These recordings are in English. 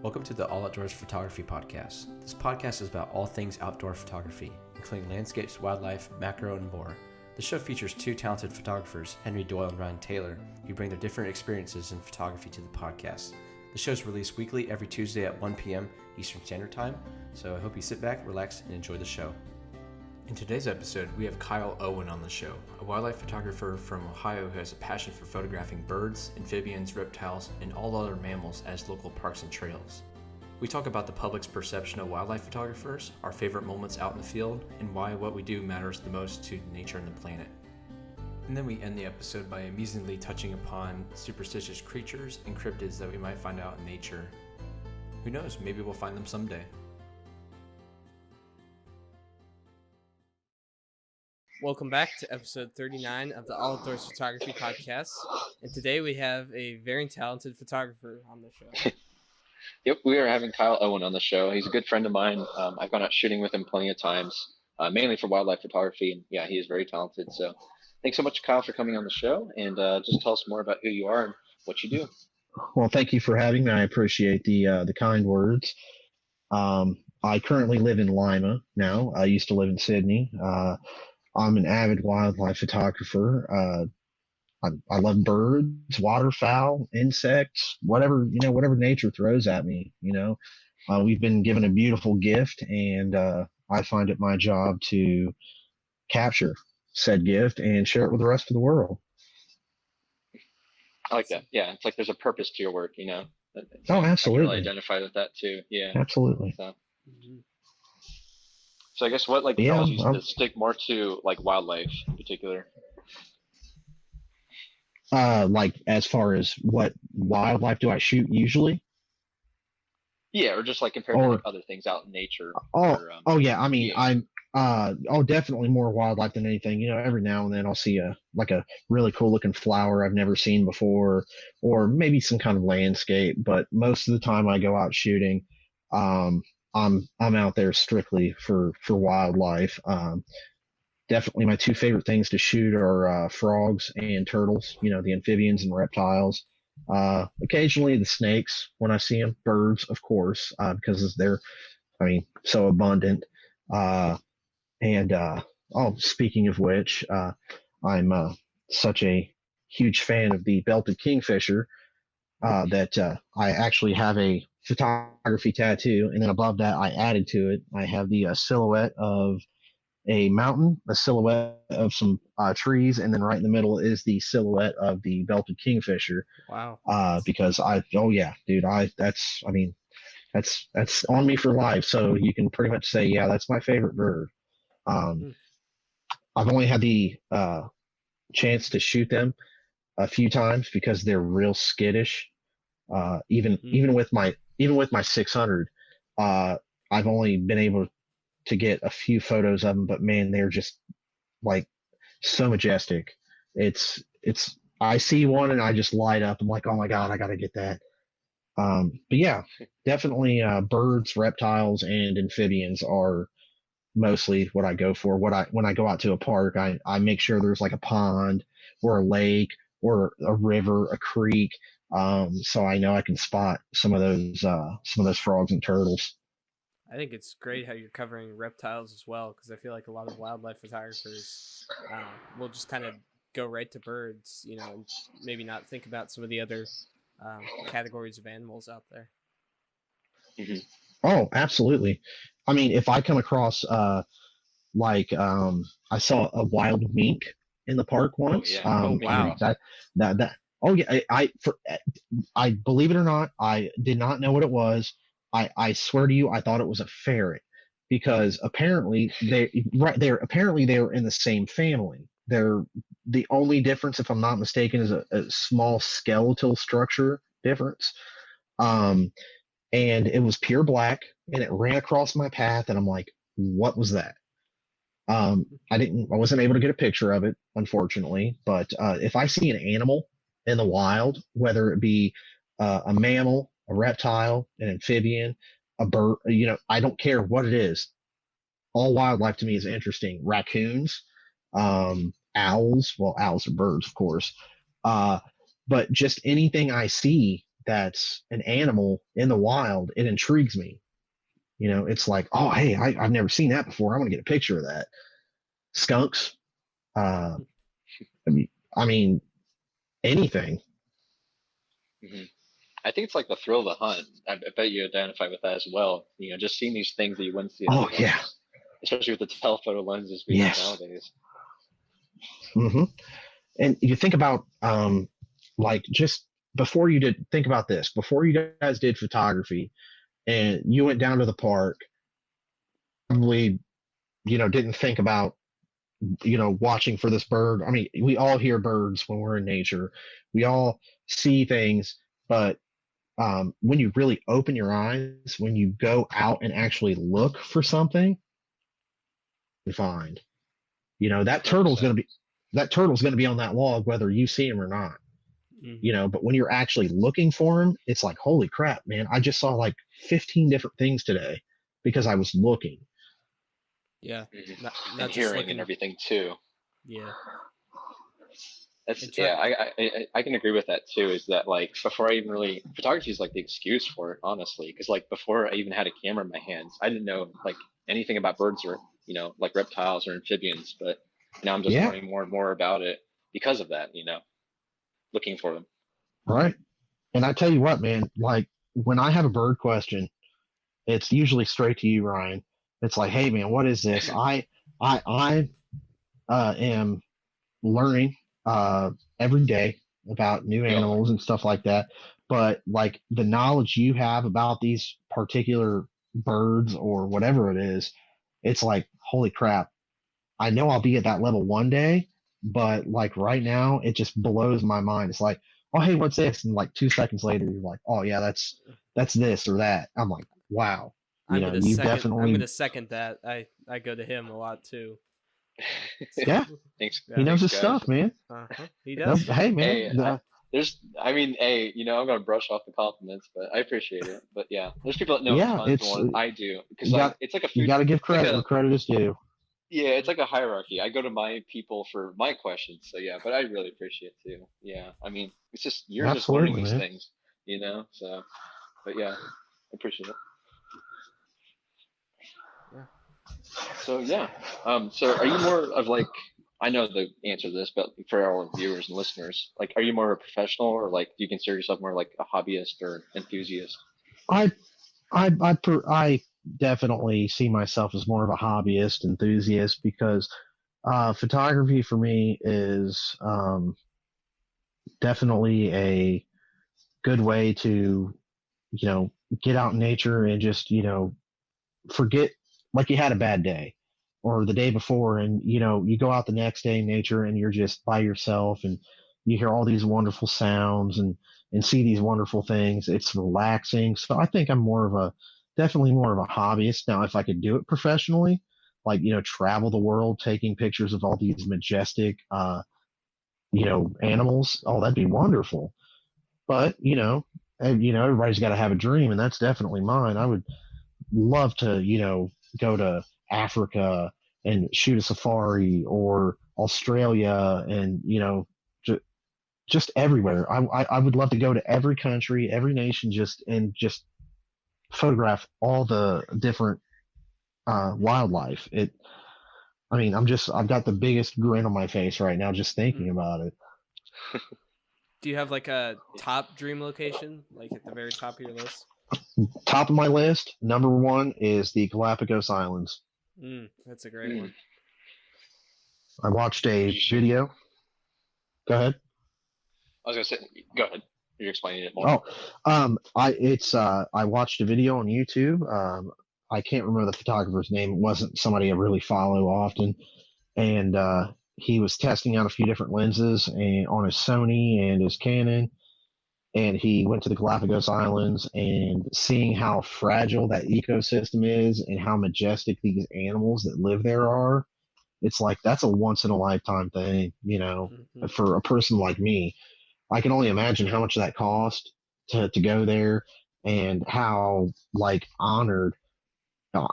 Welcome to the All Outdoors Photography Podcast. This podcast is about all things outdoor photography, including landscapes, wildlife, macro, and more. The show features two talented photographers, Henry Doyle and Ryan Taylor, who bring their different experiences in photography to the podcast. The show is released weekly every Tuesday at 1 p.m. Eastern Standard Time, so I hope you sit back, relax, and enjoy the show. In today's episode, we have Kyle Owen on the show, a wildlife photographer from Ohio who has a passion for photographing birds, amphibians, reptiles, and all other mammals as local parks and trails. We talk about the public's perception of wildlife photographers, our favorite moments out in the field, and why what we do matters the most to nature and the planet. And then we end the episode by amusingly touching upon superstitious creatures and cryptids that we might find out in nature. Who knows, maybe we'll find them someday. Welcome back to episode 39 of the All Outdoors Photography Podcast. And today we have a very talented photographer on the show. Yep, we are having Kyle Owen on the show. He's a good friend of mine. I've gone out shooting with him plenty of times, mainly for wildlife photography. And yeah, he is very talented. So thanks so much, Kyle, for coming on the show. And just tell us more about who you are and what you do. Well, thank you for having me. I appreciate the kind words. I currently live in Lima now. I used to live in Sydney. I'm an avid wildlife photographer. I love birds, waterfowl, insects, whatever nature throws at me. We've been given a beautiful gift, and I find it my job to capture said gift and share it with the rest of the world. I like that. Yeah, it's like there's a purpose to your work. Oh, absolutely. I can really identify with that too. Yeah, absolutely. So I guess what draws you to stick more to wildlife in particular? As far as what wildlife do I shoot usually? Yeah, or just compared to other things out in nature. Yeah. I mean, I'm definitely more wildlife than anything. Every now and then I'll see a really cool looking flower I've never seen before, or maybe some kind of landscape. But most of the time I go out shooting, I'm out there strictly for wildlife. Definitely my two favorite things to shoot are frogs and turtles, the amphibians and reptiles. Occasionally the snakes when I see them, birds, of course, because they're, so abundant. Speaking of which, I'm such a huge fan of the belted kingfisher that I actually have a photography tattoo, and then above that I added to it, I have the silhouette of a mountain, a silhouette of some trees, and then right in the middle is the silhouette of the belted kingfisher. Wow. Because that's on me for life. So you can pretty much say, yeah, that's my favorite bird. I've only had the chance to shoot them a few times because they're real skittish. Even with my 600, I've only been able to get a few photos of them, but man, they're just so majestic. I see one and I just light up. I'm like, oh my God, I got to get that. But yeah, definitely birds, reptiles, and amphibians are mostly what I go for. When I go out to a park, I make sure there's a pond or a lake or a river, a creek, so I know I can spot some of those frogs and turtles. I think it's great how you're covering reptiles as well, because I feel like a lot of wildlife photographers will just kind of go right to birds, and maybe not think about some of the other categories of animals out there. Mm-hmm. Oh, absolutely. I mean, if I come across I saw a wild mink in the park once. Oh, yeah. Wow. I believe it or not, I did not know what it was. I swear to you, I thought it was a ferret, because apparently they were in the same family. They're the only difference, if I'm not mistaken, is a small skeletal structure difference. And it was pure black, and it ran across my path, and I'm like, what was that? I wasn't able to get a picture of it, unfortunately, but if I see an animal in the wild, whether it be a mammal, a reptile, an amphibian, a bird, I don't care what it is. All wildlife to me is interesting. Raccoons, owls. Well, owls are birds, of course. But just anything I see that's an animal in the wild, it intrigues me. It's like, oh, hey, I've never seen that before. I want to get a picture of that. Skunks. Uh, I mean, anything. Hmm. I think it's like the thrill of the hunt. I bet you identify with that as well. Just seeing these things that you wouldn't see Oh, otherwise, yeah. especially with the telephoto lenses we have Yes. nowadays. Hmm. And you think about, like, just before you did, think about this, before you guys did photography and you went down to the park, probably, didn't think about, watching for this bird. I mean, we all hear birds when we're in nature. We all see things, but when you really open your eyes, when you go out and actually look for something, you find, that turtle's 100%. going to be on that log whether you see him or not. But when you're actually looking for him, it's like, holy crap, man, I just saw like 15 different things today because I was looking. Yeah, Hmm. not And just hearing looking. and everything too. Yeah, That's and yeah, I can agree with that too. Is that like before I even really photography is like the excuse for it, honestly, because like before I even had a camera in my hands, I didn't know like anything about birds or like reptiles or amphibians, but now I'm just Yeah, learning more and more about it because of that. Looking for them. right. And I tell you what, man, like when I have a bird question, it's usually straight to you, Ryan. It's like, hey, man, what is this? I am learning every day about new We all are. animals and stuff like that. But like the knowledge you have about these particular birds or whatever it is, it's like, holy crap. I know I'll be at that level one day, but like right now, it just blows my mind. It's like, oh, hey, what's this? And like 2 seconds later, you're like, oh, yeah, that's this or that. I'm like, wow. You I'm definitely, gonna second that. I go to him a lot too. yeah, Thanks, he Yeah. knows thanks, his guys. stuff, man. He No, does. hey, man, Hey, I mean, hey, I'm gonna brush off the compliments, but I appreciate it. But yeah, there's people that know yeah, tons more than I do because you like got it's like a you food, got to give it's like credit a where credit is due. yeah, it's like a hierarchy. I go to my people for my questions, so yeah. But I really appreciate it too. Yeah, I mean, it's just you're just learning Absolutely, these man. things. So, but yeah, I appreciate it. Yeah. So yeah, so are you more of like I know the answer to this, but for our viewers and listeners, like, are you more a professional or like do you consider yourself more like a hobbyist or enthusiast? I I definitely see myself as more of a hobbyist enthusiast because photography for me is definitely a good way to get out in nature and just forget like you had a bad day or the day before, and you go out the next day in nature and you're just by yourself and you hear all these wonderful sounds and see these wonderful things. It's relaxing. So I think I'm definitely more of a hobbyist. Now if I could do it professionally, like travel the world taking pictures of all these majestic animals, oh, that'd be wonderful. But and, everybody's got to have a dream, and that's definitely mine. I would love to, go to Africa and shoot a safari, or Australia, and just everywhere. I would love to go to every country, every nation, just photograph all the different wildlife. I mean, I've got the biggest grin on my face right now just thinking about it. Do you have like a top dream location, like at the very top of your list? Top of my list, number one is the Galapagos Islands. That's a great Mm. one. I watched Did a you shoot? video. Go ahead. I was gonna say, go ahead. You're explaining it more. Oh, I watched a video on YouTube. I can't remember the photographer's name. It wasn't somebody I really follow often, and he was testing out a few different lenses and on his Sony and his Canon, and he went to the Galapagos Islands and seeing how fragile that ecosystem is and how majestic these animals that live there are. It's like that's a once in a lifetime thing, Mm-hmm. for a person like me. I can only imagine how much that cost to go there and how like honored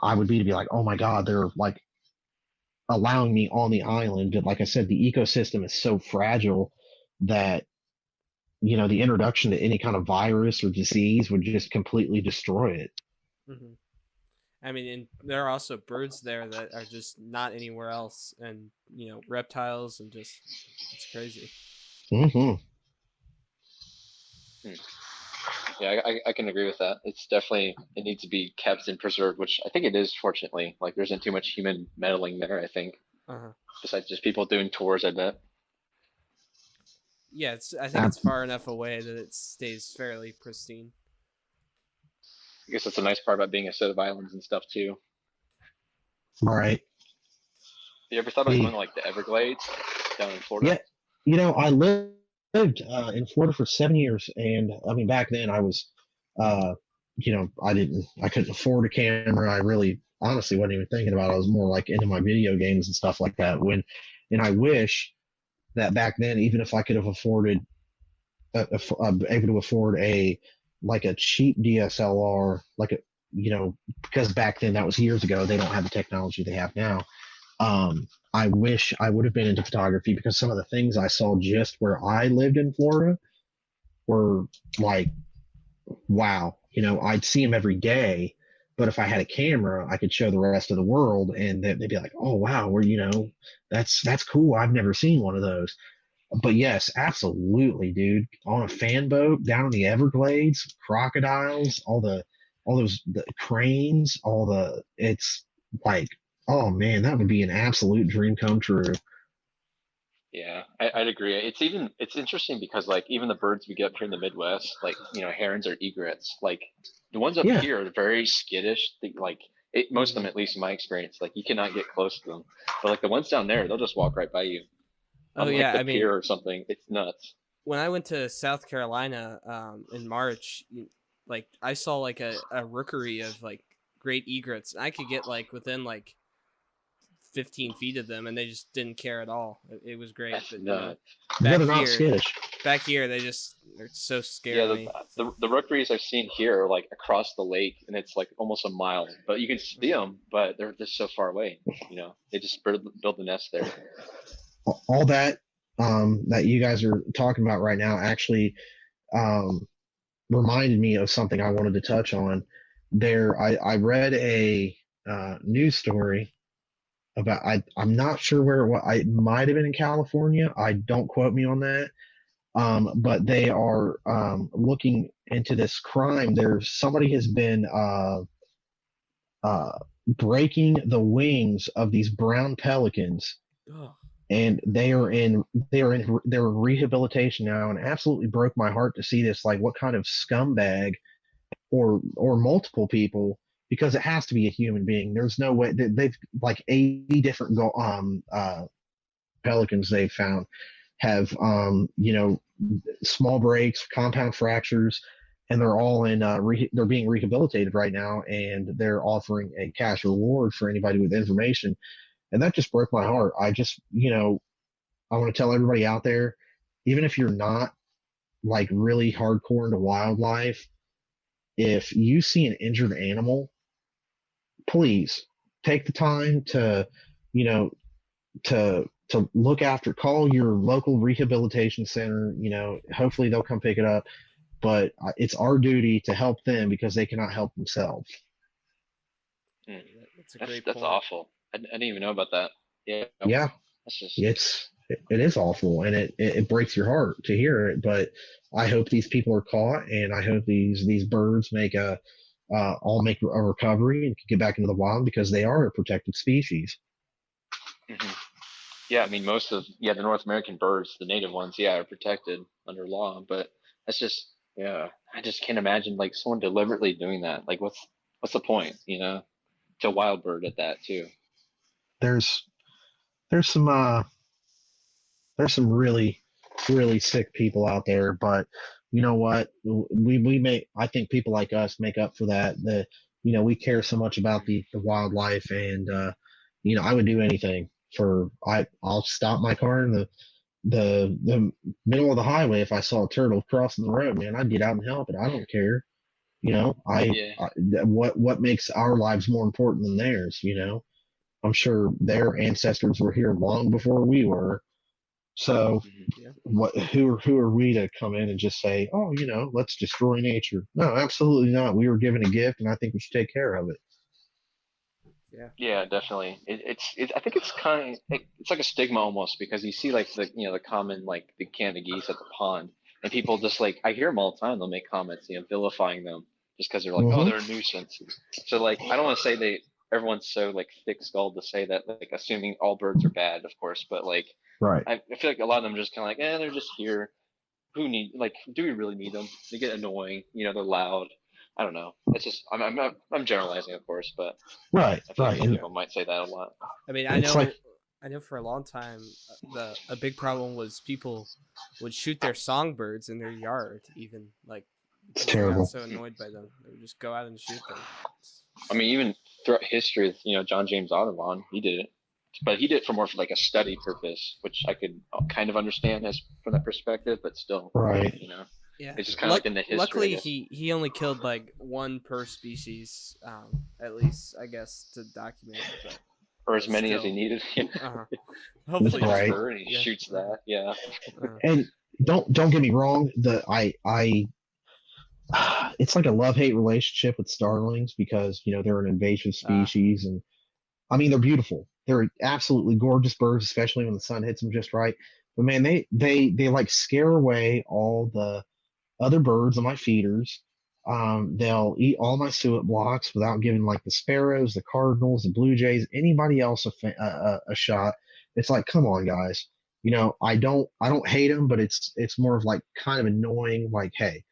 I would be to be like, oh my God, they're like allowing me on the island. But like I said, the ecosystem is so fragile that the introduction to any kind of virus or disease would just completely destroy it. Hmm. I mean, and there are also birds there that are just not anywhere else, and reptiles, and just it's crazy. Hmm. Hmm. Yeah, I can agree with that. It's definitely, it needs to be kept and preserved, which I think it is, fortunately. Like, there isn't too much human meddling there, I think, Uh-huh. besides just people doing tours, I bet. Yeah, I think it's far enough away that it stays fairly pristine. I guess that's the nice part about being a set of islands and stuff, too. Right. You ever thought about going The to, like, the Everglades down in Florida? Yeah, I lived in Florida for 7 years, and I mean back then I was, uh, I couldn't afford a camera. I really, honestly, wasn't even thinking about it. I was more like into my video games and stuff like that. And I wish that back then, even if I could have afforded, able to afford a cheap DSLR, because back then that was years ago. They don't have the technology they have now. I wish I would have been into photography because some of the things I saw just where I lived in Florida were like, wow. I'd see them every day, but if I had a camera, I could show the rest of the world, and they'd be like, oh wow, that's cool. I've never seen one of those. But yes, absolutely, dude. On a fan boat down in the Everglades, crocodiles, all those the cranes, it's like, oh man, that would be an absolute dream come true. Yeah, I'd agree. It's interesting because like even the birds we get up here in the Midwest, like herons or egrets, like the ones up Yeah, here are very skittish. Most of them, Hmm. at least in my experience, like you cannot get close to them. But like the ones down there, they'll just walk right by you Oh on like yeah, the I mean, pier or something. It's nuts. when I went to South Carolina in March, like I saw like a rookery of like great egrets. And I could get like within like 15 feet of them, and they just didn't care at all. It was great, That's but nuts. yeah, back they're not here, skittish. they're so Yeah, scared of me. the rookeries I've seen here are like across the lake, and it's like almost a mile. But you can see Mhm. them, but they're just so far away. They just build the nest there. All that that you guys are talking about right now actually um, reminded me of something I wanted to touch on. I read a news story about, I'm not sure where it was. I might have been in California. I don't quote me on that. But they are looking into this crime. Somebody has been breaking the wings of these brown pelicans, Oh, and they're in rehabilitation now, and absolutely broke my heart to see this. Like, what kind of scumbag, or multiple people, because it has to be a human being. There's no way they've like 80 different pelicans they've found have small breaks, compound fractures, and they're all they're being rehabilitated right now, and they're offering a cash reward for anybody with information. And that just broke my heart. I want to tell everybody out there, even if you're not like really hardcore into wildlife, if you see an injured animal, please take the time to, you know, to look after, call your local rehabilitation center. Hopefully they'll come pick it up, but it's our duty to help them because they cannot help themselves. Hmm. that's a That's great that's point. awful. I didn't even know about that. Yeah, Yeah, that's just it is awful, and it breaks your heart to hear it. But I hope these people are caught, and I hope these birds all make a recovery and can get back into the wild because they are a protected species. mhm. Yeah. I mean, most of the North American birds, the native ones, yeah, are protected under law. But that's just yeah. I just can't imagine like someone deliberately doing that. Like, what's the point? To a wild bird at that too. There's there's some really really sick people out there, but you know what? We make I think people like us make up for that. We care so much about the wildlife, and I would do anything for I'll stop my car in the middle of the highway if I saw a turtle crossing the road, man. I'd get out and help it. I don't care. Yeah. What makes our lives more important than theirs? I'm sure their ancestors were here long before we were. So Yeah. who are we to come in and just say, oh, let's destroy nature? No, absolutely not. We were given a gift, and I think we should take care of it. Yeah. Yeah, definitely. I think it's it's like a stigma almost, because you see like the common like the Canada geese at the pond, and people just like, I hear them all the time. They'll make comments, vilifying them just because they're like, oh, Hmm. they're a nuisance. So like, I don't want to say everyone's so like thick-skulled to say that, like, assuming all birds are bad, of course, but like Right. I feel like a lot of them are just kind of like, they're just here. Do we really need them? They get annoying, they're loud. I don't know. It's just I'm generalizing, of course, but Right. I feel like Right. some And people might say that a lot. I mean, it's like, I know for a long time, a big problem was people would shoot their songbirds in their yard, even like it's because they got terrible. so annoyed by them, they would just go out and shoot them. I mean, even throughout history, John James Audubon, he did it, but he did it for more for like a study purpose, which I could kind of understand as from that perspective, but still, Right. Yeah, it's just kind of like in the history. I luckily, guess. he only killed like one per species, at least I guess to document it. But or as many as he still. needed. Hopefully, Just Right. bird, and he shoots that. Yeah. And don't get me wrong. It's like a love-hate relationship with starlings because they're an invasive species, and I mean they're beautiful. They're absolutely gorgeous birds, especially when the sun hits them just right. But man, they like scare away all the other birds on my feeders. They'll eat all my suet blocks without giving like the sparrows, the cardinals, the blue jays, anybody else a shot. It's like, come on, guys. I don't hate them, but it's more of like kind of annoying. Like, hey,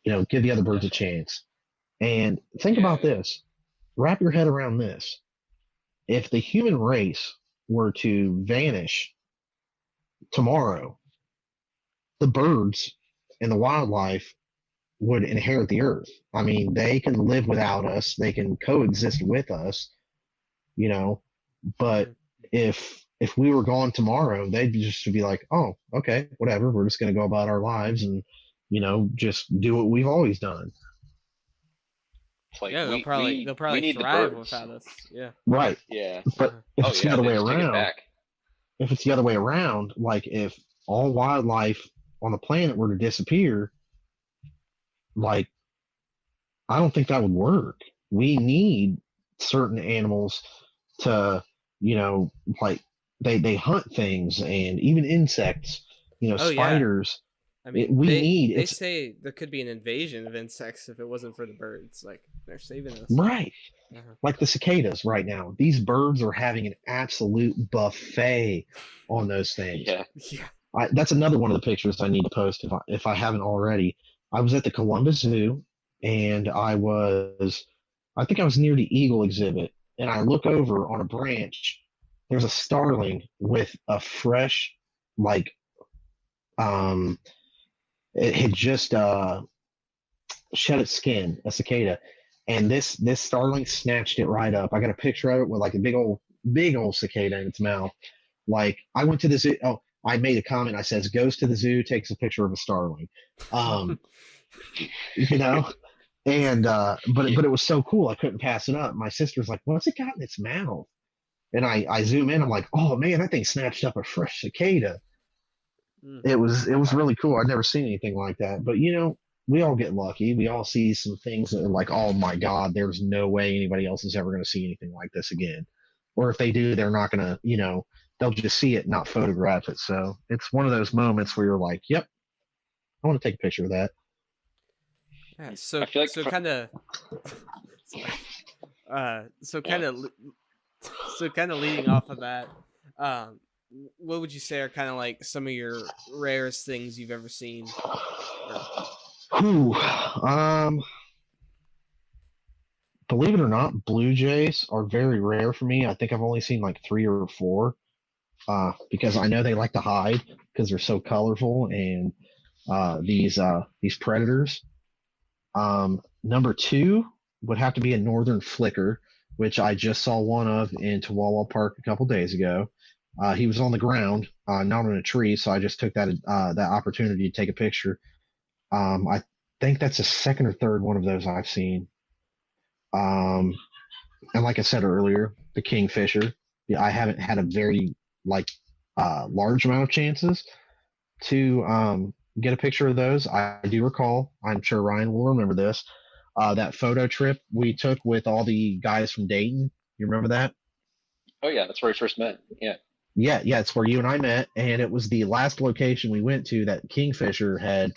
give the other birds a chance. And think about this. Wrap your head around this. If the human race were to vanish tomorrow, the birds and the wildlife would inherit the earth. I mean, they can live without us, they can coexist with us, but if we were gone tomorrow, they'd just be like, oh, okay, whatever, we're just going to go about our lives and just do what we've always done. It's like they'll we probably need thrive the birds. without us. Yeah. Right. Yeah. But if it's the other they way just take it around, back. if it's the other way around, like if all wildlife on the planet were to disappear, like I don't think that would work. We need certain animals to, like they hunt things and even insects, Oh yeah. spiders. I mean, they say there could be an invasion of insects if it wasn't for the birds. Like they're saving us. Right. Like the cicadas right now. These birds are having an absolute buffet on those things. Yeah. That's another one of the pictures I need to post if I haven't already. I was at the Columbus Zoo, and I think I was near the eagle exhibit, and I look over on a branch. There's a starling with a fresh, like, it had just shed its skin, a cicada, and this starling snatched it right up. I got a picture of it with like a big old cicada in its mouth. Like I went to the zoo. Oh, I made a comment. I says goes to the zoo, takes a picture of a starling. And but it was so cool I couldn't pass it up. My sister's like, what's it got in its mouth? And I zoom in, I'm like, oh man, that thing snatched up a fresh cicada. It was really cool. I'd never seen anything like that. But we all get lucky. We all see some things that are like, oh my God, there's no way anybody else is ever going to see anything like this again. Or if they do, they're not going to, they'll just see it, not photograph it. So it's one of those moments where you're like, yep, I want to take a picture of that. Yeah, so kind of leading off of that, what would you say are kind of like some of your rarest things you've ever seen? Believe it or not, blue jays are very rare for me. I think I've only seen like 3 or 4, because I know they like to hide because they're so colorful and these predators. Number 2 would have to be a northern flicker, which I just saw one of in Chihuahua Park a couple days ago. He was on the ground, not on a tree, so I just took that opportunity to take a picture. I think that's the second or third one of those I've seen. And like I said earlier, the kingfisher. Yeah, I haven't had a very large amount of chances to get a picture of those. I do recall, I'm sure Ryan will remember this, that photo trip we took with all the guys from Dayton. You remember that? Oh yeah, that's where we first met. Yeah. Yeah, yeah, it's where you and I met, and it was the last location we went to that Kingfisher had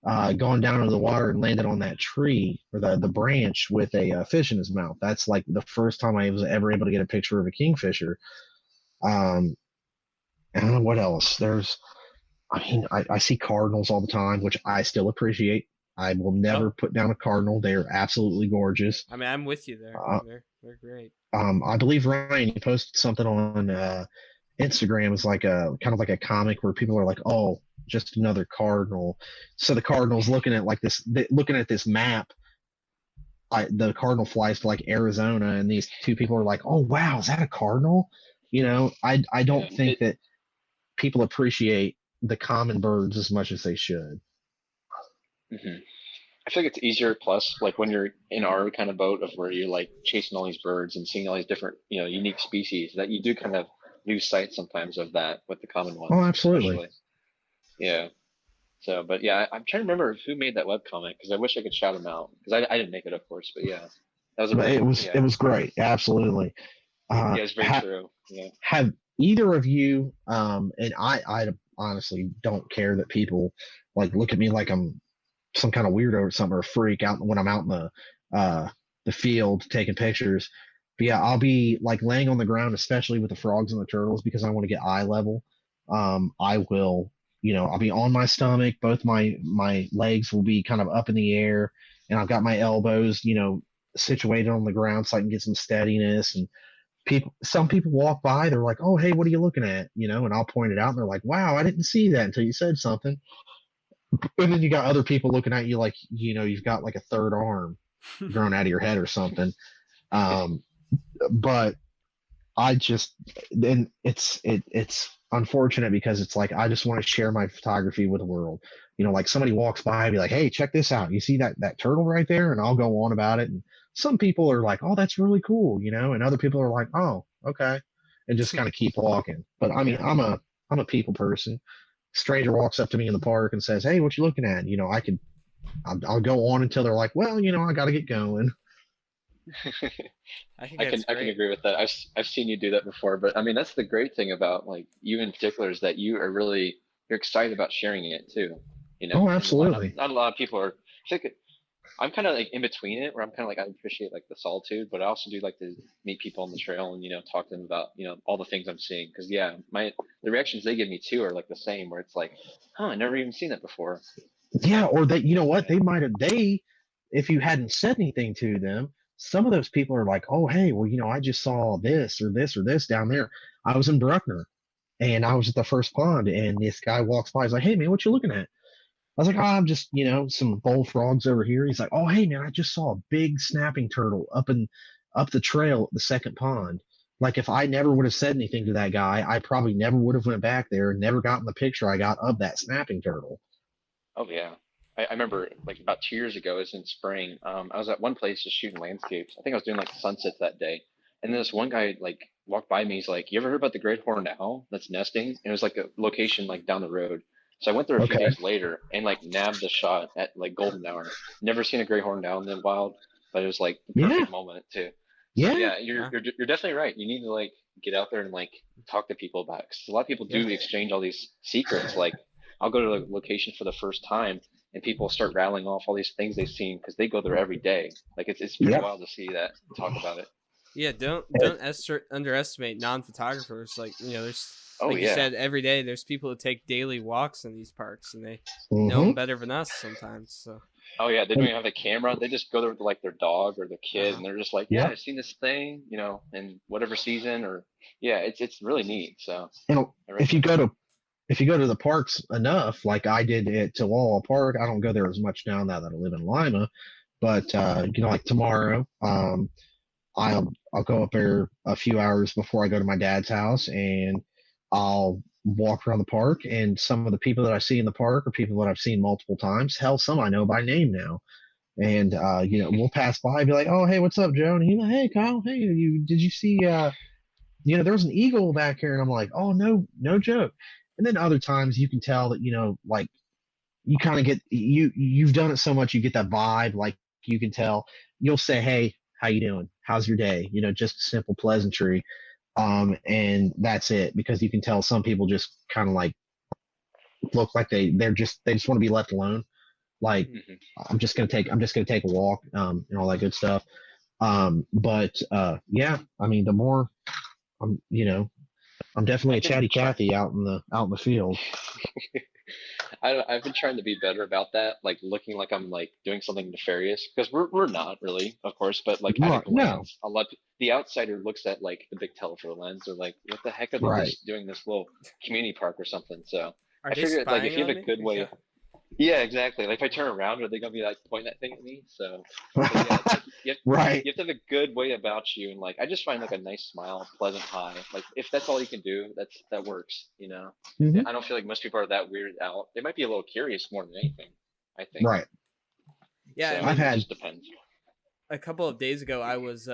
gone down into the water and landed on that tree or the branch with a fish in his mouth. That's like the first time I was ever able to get a picture of a kingfisher. Um, I don't know what else. I mean, I see cardinals all the time, which I still appreciate. I will never put down a cardinal. They are absolutely gorgeous. I mean, I'm with you there. They're great. I believe Ryan, you posted something on Instagram. It's like a kind of like a comic where people are like, "Oh, just another cardinal." So the cardinal's looking at like this, looking at this map. The cardinal flies to like Arizona, and these two people are like, "Oh, wow, is that a cardinal?" I don't think that people appreciate the common birds as much as they should. Hmm. I feel like it's easier. Plus, like when you're in our kind of boat of where you're like chasing all these birds and seeing all these different, unique species, that you do kind of lose sight sometimes of that with the common Oh, ones, absolutely. especially. Yeah. So, but yeah, I'm trying to remember who made that webcomic because I wish I could shout him out because I didn't make it, of course, but yeah, that was a But really, it yeah, was great, absolutely. yeah, it's very true. Yeah. Have either of you, and I honestly don't care that people like look at me like I'm some kind of weirdo or something or a freak out when I'm out in the field taking pictures. But yeah, I'll be like laying on the ground, especially with the frogs and the turtles, because I want to get eye level. I will, I'll be on my stomach, both my legs will be kind of up in the air, and I've got my elbows, situated on the ground so I can get some steadiness. And some people walk by, they're like, "Oh, hey, what are you looking at?" And I'll point it out, and they're like, "Wow, I didn't see that until you said something." And then you got other people looking at you like, you've got like a third arm grown out of your head or something. Um, but I just, then it's unfortunate because it's like, I just want to share my photography with the world. Like somebody walks by and be like, "Hey, check this out. You see that turtle right there?" And I'll go on about it. And some people are like, "Oh, that's really cool," and other people are like, "Oh, okay." And just kind of keep walking. But I mean, Yeah. I'm a people person. Stranger walks up to me in the park and says, "Hey, what you looking at?" I'll go on until they're like, "Well, I got to get going." I think I that's can great. agree with that. I've seen you do that before, but I mean that's the great thing about like you in particular is that you're excited about sharing it too, Oh, and a lot absolutely. not a lot of people are. I think I'm kind of like in between it, where I'm kind of like I appreciate like the solitude, but I also do like to meet people on the trail and talk to them about all the things I'm seeing because yeah, the reactions they give me too are like the same, where it's like, "Huh, I never even seen that before." Yeah, or they, what, Yeah. they might have, if you hadn't said anything to them, some of those people are like, "Oh, hey, well, I just saw this or this or this down there. I was in Bruckner and I was at the first pond, and this guy walks by. He's like, 'Hey, man, what you looking at?' I was like, 'Oh, I'm just, some bullfrogs over here.' He's like, 'Oh, hey, man, I just saw a big snapping turtle up the trail at the second pond.' Like if I never would have said anything to that guy, I probably never would have went back there and never gotten the picture I got of that snapping turtle." Oh yeah. I remember like about 2 years ago, it was in spring. I was at one place just shooting landscapes. I think I was doing like sunsets that day. And then this one guy like walked by me. He's like, "You ever heard about the great horned owl that's nesting?" And it was like a location like down the road. So I went there a few Okay. days later and like nabbed a shot at like golden hour. Never seen a great horned owl in the wild, but it was like the Yeah. perfect moment too. So Yeah. yeah, Yeah. you're definitely right. You need to like get out there and like talk to people about it. 'Cause a lot of people Yeah. do exchange all these secrets. Like I'll go to a location for the first time and people start rattling off all these things they've seen because they go there every day. Like it's pretty Yeah. wild to see that and talk about it. Yeah, It- don't underestimate non-photographers. Like there's Oh like you yeah, said, every day there's people who take daily walks in these parks, and they know them mhm. better than us sometimes. So, oh yeah. They don't And- even have a camera. They just go there with like their dog or their kid, uh-huh. and they're just like, "Yeah, Yeah. I've seen this thing, in whatever season." Or yeah, it's really neat. So And I if you recommend go it. to if you go to the parks enough, like I did at Chihuahua Park, I don't go there as much now that I live in Lima. But like tomorrow, I'll go up there a few hours before I go to my dad's house, and I'll walk around the park. And some of the people that I see in the park are people that I've seen multiple times. Hell, some I know by name now. And we'll pass by and be like, "Oh, hey, what's up, Joe?" And he's like, "Hey, Kyle, hey, did you see there was an eagle back here, and I'm like, oh no, no joke. And then other times you can tell that, like you kind of get you've done it so much, you get that vibe. Like you can tell, you'll say, hey, how you doing? How's your day? Just a simple pleasantry. And that's it, because you can tell some people just kind of like look like they just want to be left alone. Like I'm just gonna take a walk, and all that good stuff. But yeah, I mean, the more I'm definitely a chatty Cathy out in the field. I've been trying to be better about that, like looking like I'm like doing something nefarious, because we're not really, of course, but like at a Right, no, glance, the outsider looks at like the big telephoto lens. They're like, what the heck are they right. just doing this little community park or something? So Are I they figured like if spying you have on a me? good way, yeah, exactly. Like if I turn around, are they gonna be like pointing that thing at me? So yeah, it's like Right. you have to have a good way about you, and like I just find like a nice smile, pleasant hi. Like if that's all you can do, that works. Hmm. I don't feel like most people are that weirded out. They might be a little curious more than anything, I think. Right. Yeah, So I I've mean, it had just depends. a couple of days ago, I was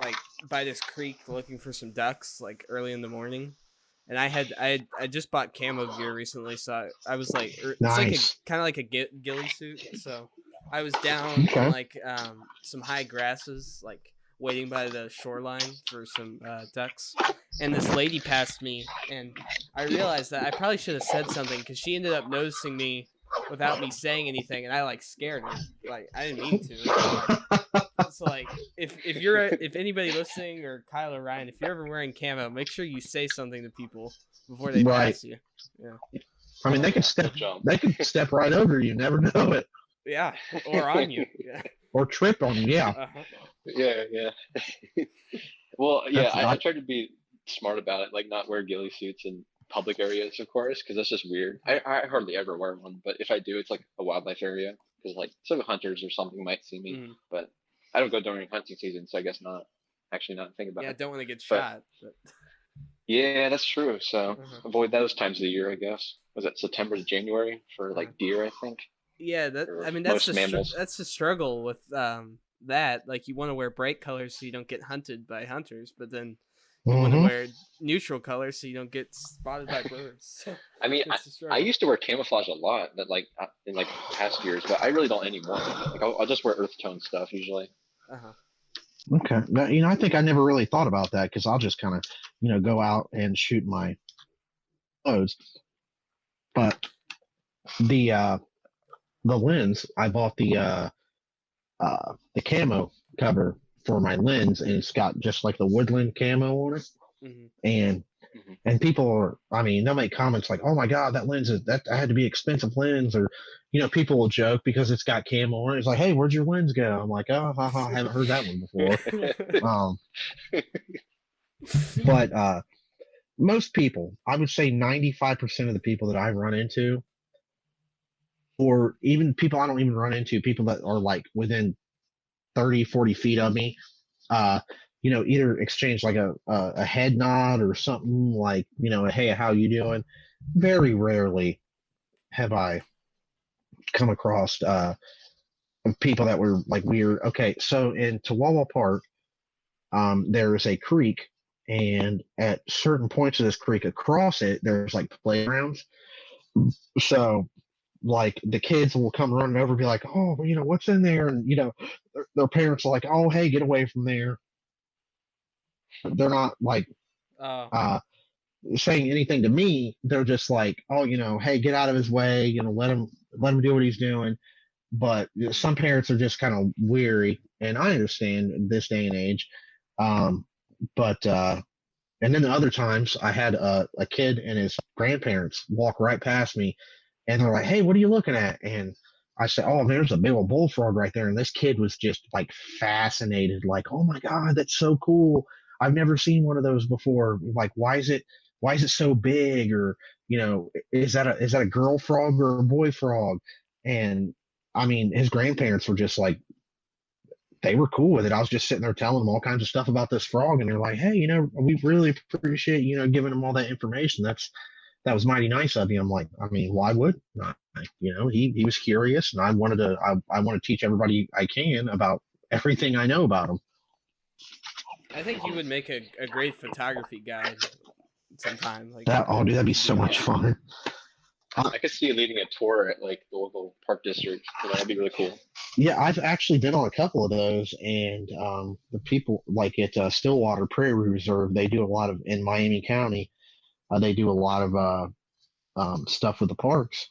like by this creek looking for some ducks, like early in the morning, and I just bought camo gear recently, so I was like, it's like a nice. kind of like a ghillie suit. So I was down in Okay. like some high grasses, like waiting by the shoreline for some ducks, and this lady passed me, and I realized that I probably should have said something, because she ended up noticing me without me saying anything, and I like scared her. Like I didn't mean to, but like. So like if anybody listening, or Kyle or Ryan, if you're ever wearing camo, make sure you say something to people before they Right. pass you. Yeah. I mean, Oh, they could yeah, step no jump. they could step right over you, never know it, Yeah. Or on you. Yeah. or trip on you. Yeah. Uh-huh. Yeah. Well, yeah, That's I not try to be smart about it, like not wear ghillie suits in public areas, of course, because that's just weird. I hardly ever wear one, but if I do, it's like a wildlife area, because like some hunters or something might see me, Mm. but I don't go during hunting season, so I guess not. Actually, not think about Yeah, it. don't want to get But shot. But yeah, that's true. So uh-huh. avoid those times of the year, I guess. Was it September to January for Uh-huh. like deer, I think, Yeah, or I mean most mammals? that's the struggle with that. Like you want to wear bright colors so you don't get hunted by hunters, but then you want to hmm wear neutral colors so you don't get spotted by birds. I mean, It's a I struggle. used to wear camouflage a lot, that like in like past years, but I really don't anymore. Like I'll just wear earth tone stuff usually. Uh-huh. Okay. Now, I think I never really thought about that, because I'll just kind of, go out and shoot my clothes. But the lens, I bought the camo cover for my lens, and it's got just like the woodland camo on it. Mm-hmm. And Hmm. people are, I mean, they'll make comments like, oh my god, that lens is that had to be expensive lens, or people will joke because it's got camo on it. It's like, hey, where'd your lens go? I'm like, oh, I haven't heard that one before. um but most people, I would say 95% of the people that I run into, or even people I don't even run into, people that are like within 30, 40 feet of me, uh, either exchange like a head nod or something, like, hey, how you doing? Very rarely have I come across people that were like weird. Okay, so in Chihuahua Park, there is a creek, and at certain points of this creek, across it, there's like playgrounds. So like the kids will come running over and be like, oh, what's in there? And their parents are like, oh, hey, get away from there. They're not like Oh. uh saying anything to me. They're just like, oh, hey, get out of his way, let him do what he's doing. But some parents are just kind of weary, and I understand this day and age. um but and then the other times I had a kid and his grandparents walk right past me, and they're like, hey, what are you looking at? And I said, oh, there's a big old bullfrog right there. And this kid was just like fascinated, like, oh my God, that's so cool. I've never seen one of those before. Like, why is it so big? Or, is that a girl frog or a boy frog? And I mean, his grandparents were just like, they were cool with it. I was just sitting there telling them all kinds of stuff about this frog, and they're like, hey, we really appreciate, giving them all that information. That was mighty nice of you. I'm like, I mean, why would not? He was curious, and I want to teach everybody I can about everything I know about him. I think you would make a great photography guide sometime. Like Dude, that'd be so much fun. I could see you leading a tour at like the local park district. That'd be really cool. Yeah, I've actually been on a couple of those, and the people like at Stillwater Prairie Reserve, they do a lot of in Miami County. They do a lot of stuff with the parks,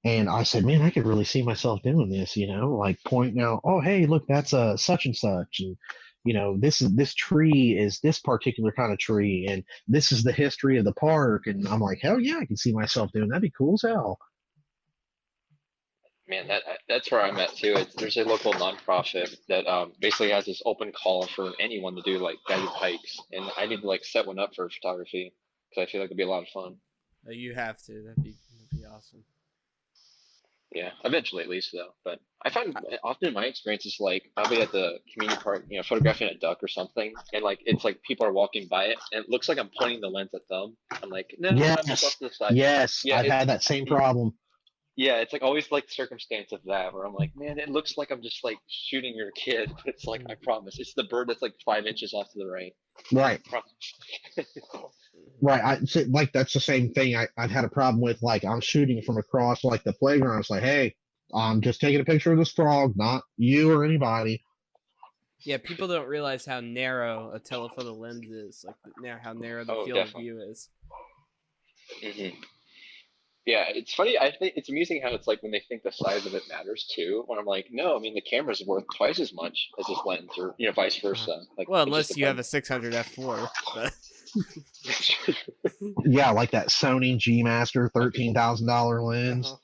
and I said, man, I could really see myself doing this. Like pointing out, oh, hey, look, that's a such and such, and this tree is this particular kind of tree, and this is the history of the park, and I'm like, hell yeah, I can see myself doing that'd be cool as hell. Man, that's where I'm at too. There's a local nonprofit that basically has this open call for anyone to do like guided hikes, and I need to like set one up for photography because I feel like it'd be a lot of fun. You have to. That'd be awesome. Yeah, eventually at least though. But I find often in my experience is like I'll be at the community park, photographing a duck or something, and like it's like people are walking by it, and it looks like I'm pointing the lens at them. I'm like, no, I'm just off to the side. Yes, Yeah, I've had that same problem. Yeah, it's like always like circumstance of that where I'm like, man, it looks like I'm just like shooting your kid, but it's like I promise, it's the bird that's like 5 inches off to the right. Right. I promise. Right. Like that's the same thing I've had a problem with. Like I'm shooting from across like the playground. It's like, hey, I'm just taking a picture of this frog, not you or anybody. Yeah, people don't realize how narrow a telephoto lens is. Like how narrow the field of view is. Mm-hmm. Yeah, it's funny. I think it's amusing how it's like when they think the size of it matters too. When I'm like, no, I mean the camera's worth twice as much as this lens, or vice versa. Like, well, unless you have a 600 f4. But... yeah, like that Sony G Master $13,000 lens.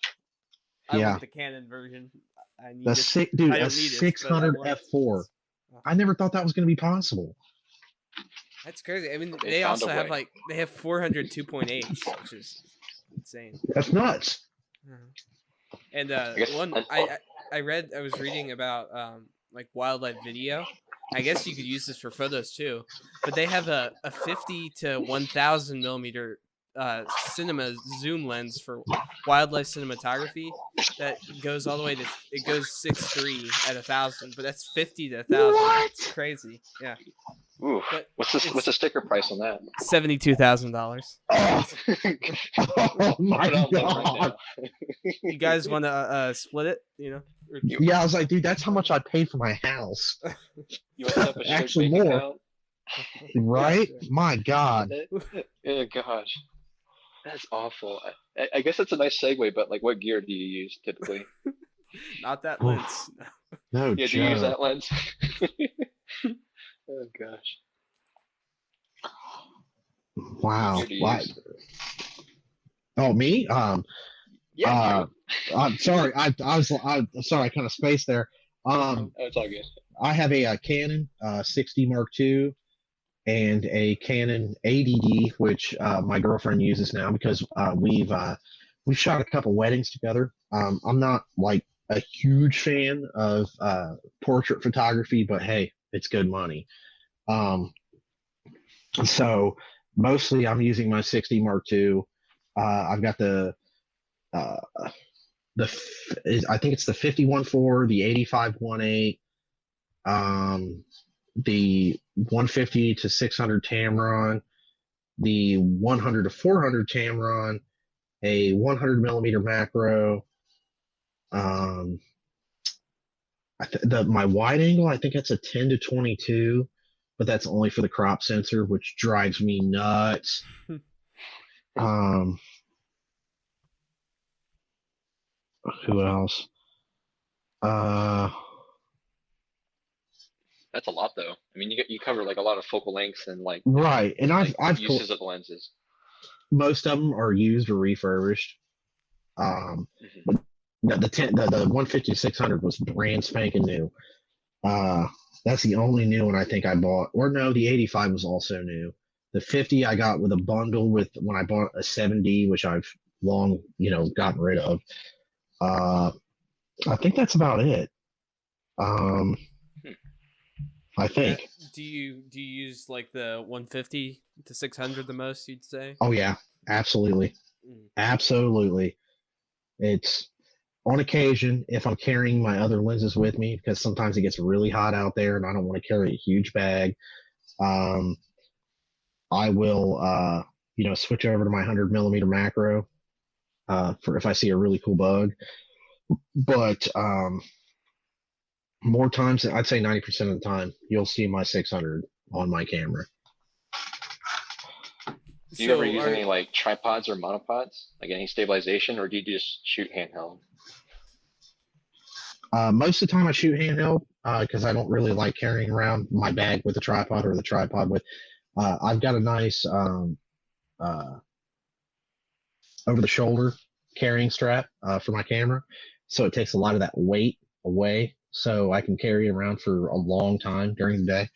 I want the Canon version. A 600 f4. I never thought that was going to be possible. That's crazy. I mean, they also have they have 400 2.8s, which is insane. That's nuts. And I was reading about like wildlife video. I guess you could use this for photos too, but they have a 50 to 1000 millimeter cinema zoom lens for wildlife cinematography that goes all the way to 6.3 at 1000, but that's 50 to 1000. What? It's crazy. Yeah. Ooh, what's the sticker price on that? $72,000. Oh my god! You guys want to split it? Yeah, I was like, dude, that's how much I paid for my house. You want to have a actually more, account? Right? My god. Oh gosh, that's awful. I guess that's a nice segue, but like, what gear do you use typically? Not that lens. No. Yeah, do you use that lens? Oh gosh. Wow. Oh, me? Yeah. I'm sorry. I'm sorry. I kind of spaced there. It's all good. I have a Canon 60 Mark II and a Canon 80D, which my girlfriend uses now because we've shot a couple weddings together. I'm not like a huge fan of portrait photography, but hey, it's good money. So mostly I'm using my 60 Mark II. I've got I think it's the 51.4, the 85.18, the 150 to 600 Tamron, the 100 to 400 Tamron, a 100 millimeter macro. My wide angle, I think it's a 10 to 22, but that's only for the crop sensor, which drives me nuts. Who else? That's a lot, though. I mean, you cover like a lot of focal lengths and like right, and I've uses of lenses. Most of them are used or refurbished. But the 150 600 was brand spanking new. That's the only new one I think I bought. Or no, the 85 was also new. The 50 I got with a bundle with when I bought a 7D, which I've long gotten rid of. I think that's about it. I think. Do you use like the 150 to 600 the most, you'd say? Oh yeah, absolutely. Absolutely. It's on occasion if I'm carrying my other lenses with me, because sometimes it gets really hot out there and I don't want to carry a huge bag. I will, switch over to my 100 millimeter macro for if I see a really cool bug. But more times, I'd say 90% of the time, you'll see my 600 on my camera. Do you ever use any like tripods or monopods, like any stabilization, or do you just shoot handheld? Most of the time I shoot handheld because I don't really like carrying around my bag with a tripod or the tripod with. I've got a nice over the shoulder carrying strap for my camera, so it takes a lot of that weight away, so I can carry it around for a long time during the day.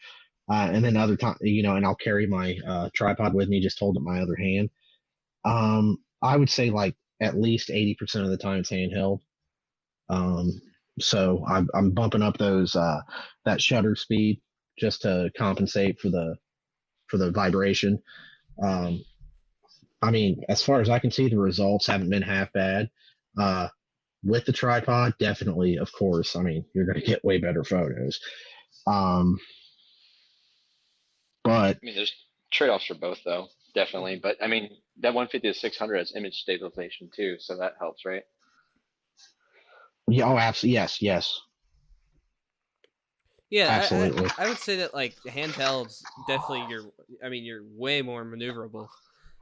And then other time, and I'll carry my tripod with me, just hold it in my other hand. I would say like at least 80% of the time it's handheld. So I'm bumping up those that shutter speed just to compensate for the vibration. I mean, as far as I can see, the results haven't been half bad. With the tripod, definitely, of course. I mean, you're going to get way better photos. But I mean, there's trade-offs for both, though, definitely. But I mean, that 150 to 600 has image stabilization too, so that helps, right? yeah, oh, absolutely, yes, Yeah, absolutely. I would say that like handhelds definitely you're way more maneuverable.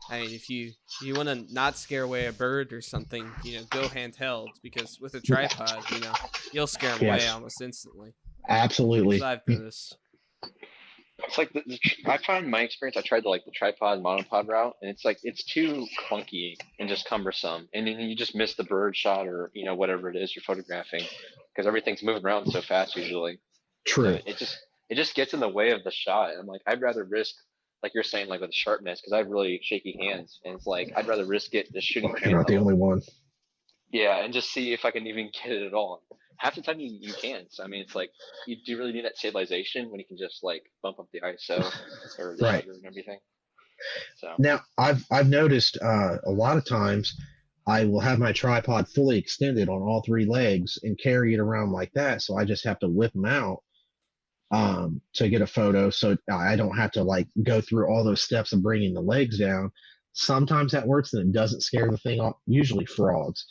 I mean, if you want to not scare away a bird or something, go handheld, because with a tripod, you'll scare them away Yes, almost instantly. absolutely. So I've noticed. It's like I find in my experience, I tried the tripod monopod route, and it's like it's too clunky and just cumbersome, and then you just miss the bird shot or whatever it is you're photographing because everything's moving around so fast usually. So True. it just gets in the way of the shot. And I'm like, I'd rather risk, like you're saying, like with the sharpness, because I have really shaky hands, and it's like I'd rather risk it just shooting You're not the handheld. only one. Yeah, and just see if I can even get it at all. Half the time you can't. So I mean, it's like you do really need that stabilization when you can just like bump up the ISO or the Right. shutter and everything. So Now, I've noticed a lot of times I will have my tripod fully extended on all three legs and carry it around like that. So I just have to whip them out to get a photo. So I don't have to like go through all those steps of bringing the legs down. Sometimes that works and it doesn't scare the thing off. Usually frogs.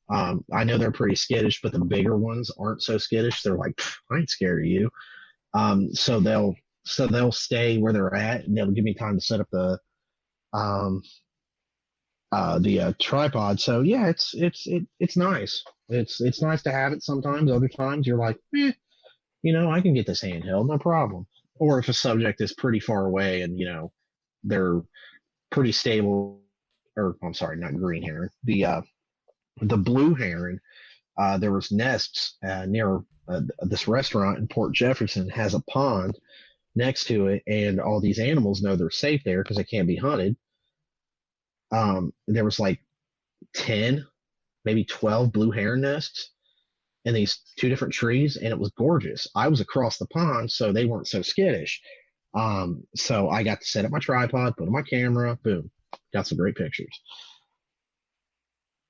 I know they're pretty skittish, but the bigger ones aren't so skittish. They're like, I ain't scared of you. So they'll stay where they're at and they'll give me time to set up um, the tripod. So yeah, it's nice. It's nice to have it sometimes. Other times you're like, I can get this handheld, no problem. Or if a subject is pretty far away and they're pretty stable, or I'm sorry, not green heron, the blue heron. There was nests near this restaurant in Port Jefferson has a pond next to it, and all these animals know they're safe there because they can't be hunted. There was like 10, maybe 12 blue heron nests in these two different trees, and it was gorgeous. I was across the pond, so they weren't so skittish. So I got to set up my tripod, put on my camera, boom, got some great pictures.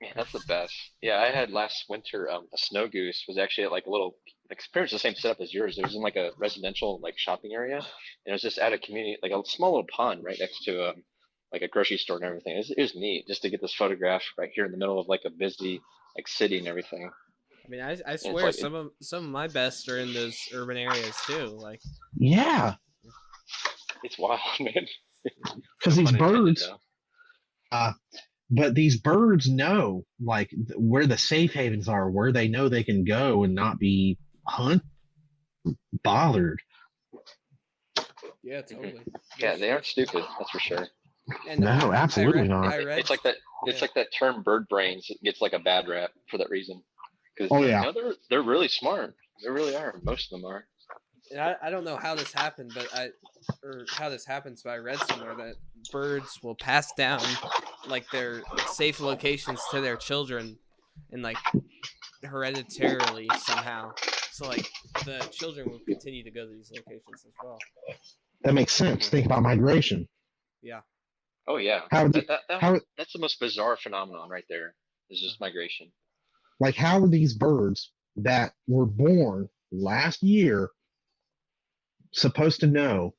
man, that's the best. Yeah, I had last winter a snow goose was actually at like a little like pretty much the same setup as yours. It was in like a residential like shopping area, and it was just at a community like a small little pond right next to like a grocery store and everything. It was neat just to get this photograph right here in the middle of like a busy like city and everything. I mean, I And it's swear like some of my best are in those urban areas too. Like, Yeah, it's wild, man. because No these pun intended, birds, though. uh, but these birds know like where the safe havens are, where they know they can go and not be bothered. yeah, Hmm. totally. Yeah, they aren't stupid, that's for sure. And No, absolutely not. I read, It's like that. yeah. It's like that term "bird brains" it gets like a bad rap for that reason. Because Oh yeah, no, they're really smart. They really are. Most of them are. And I don't know how this happened, or how this happens, but I read somewhere that birds will pass down like their safe locations to their children, and like hereditarily somehow. So like the children will continue to go to these locations as well. that makes sense. Hmm. Think about migration. Yeah. Oh yeah, How that, that, that how that's the most bizarre phenomenon right there. Is just migration. how are these birds that were born last year supposed to know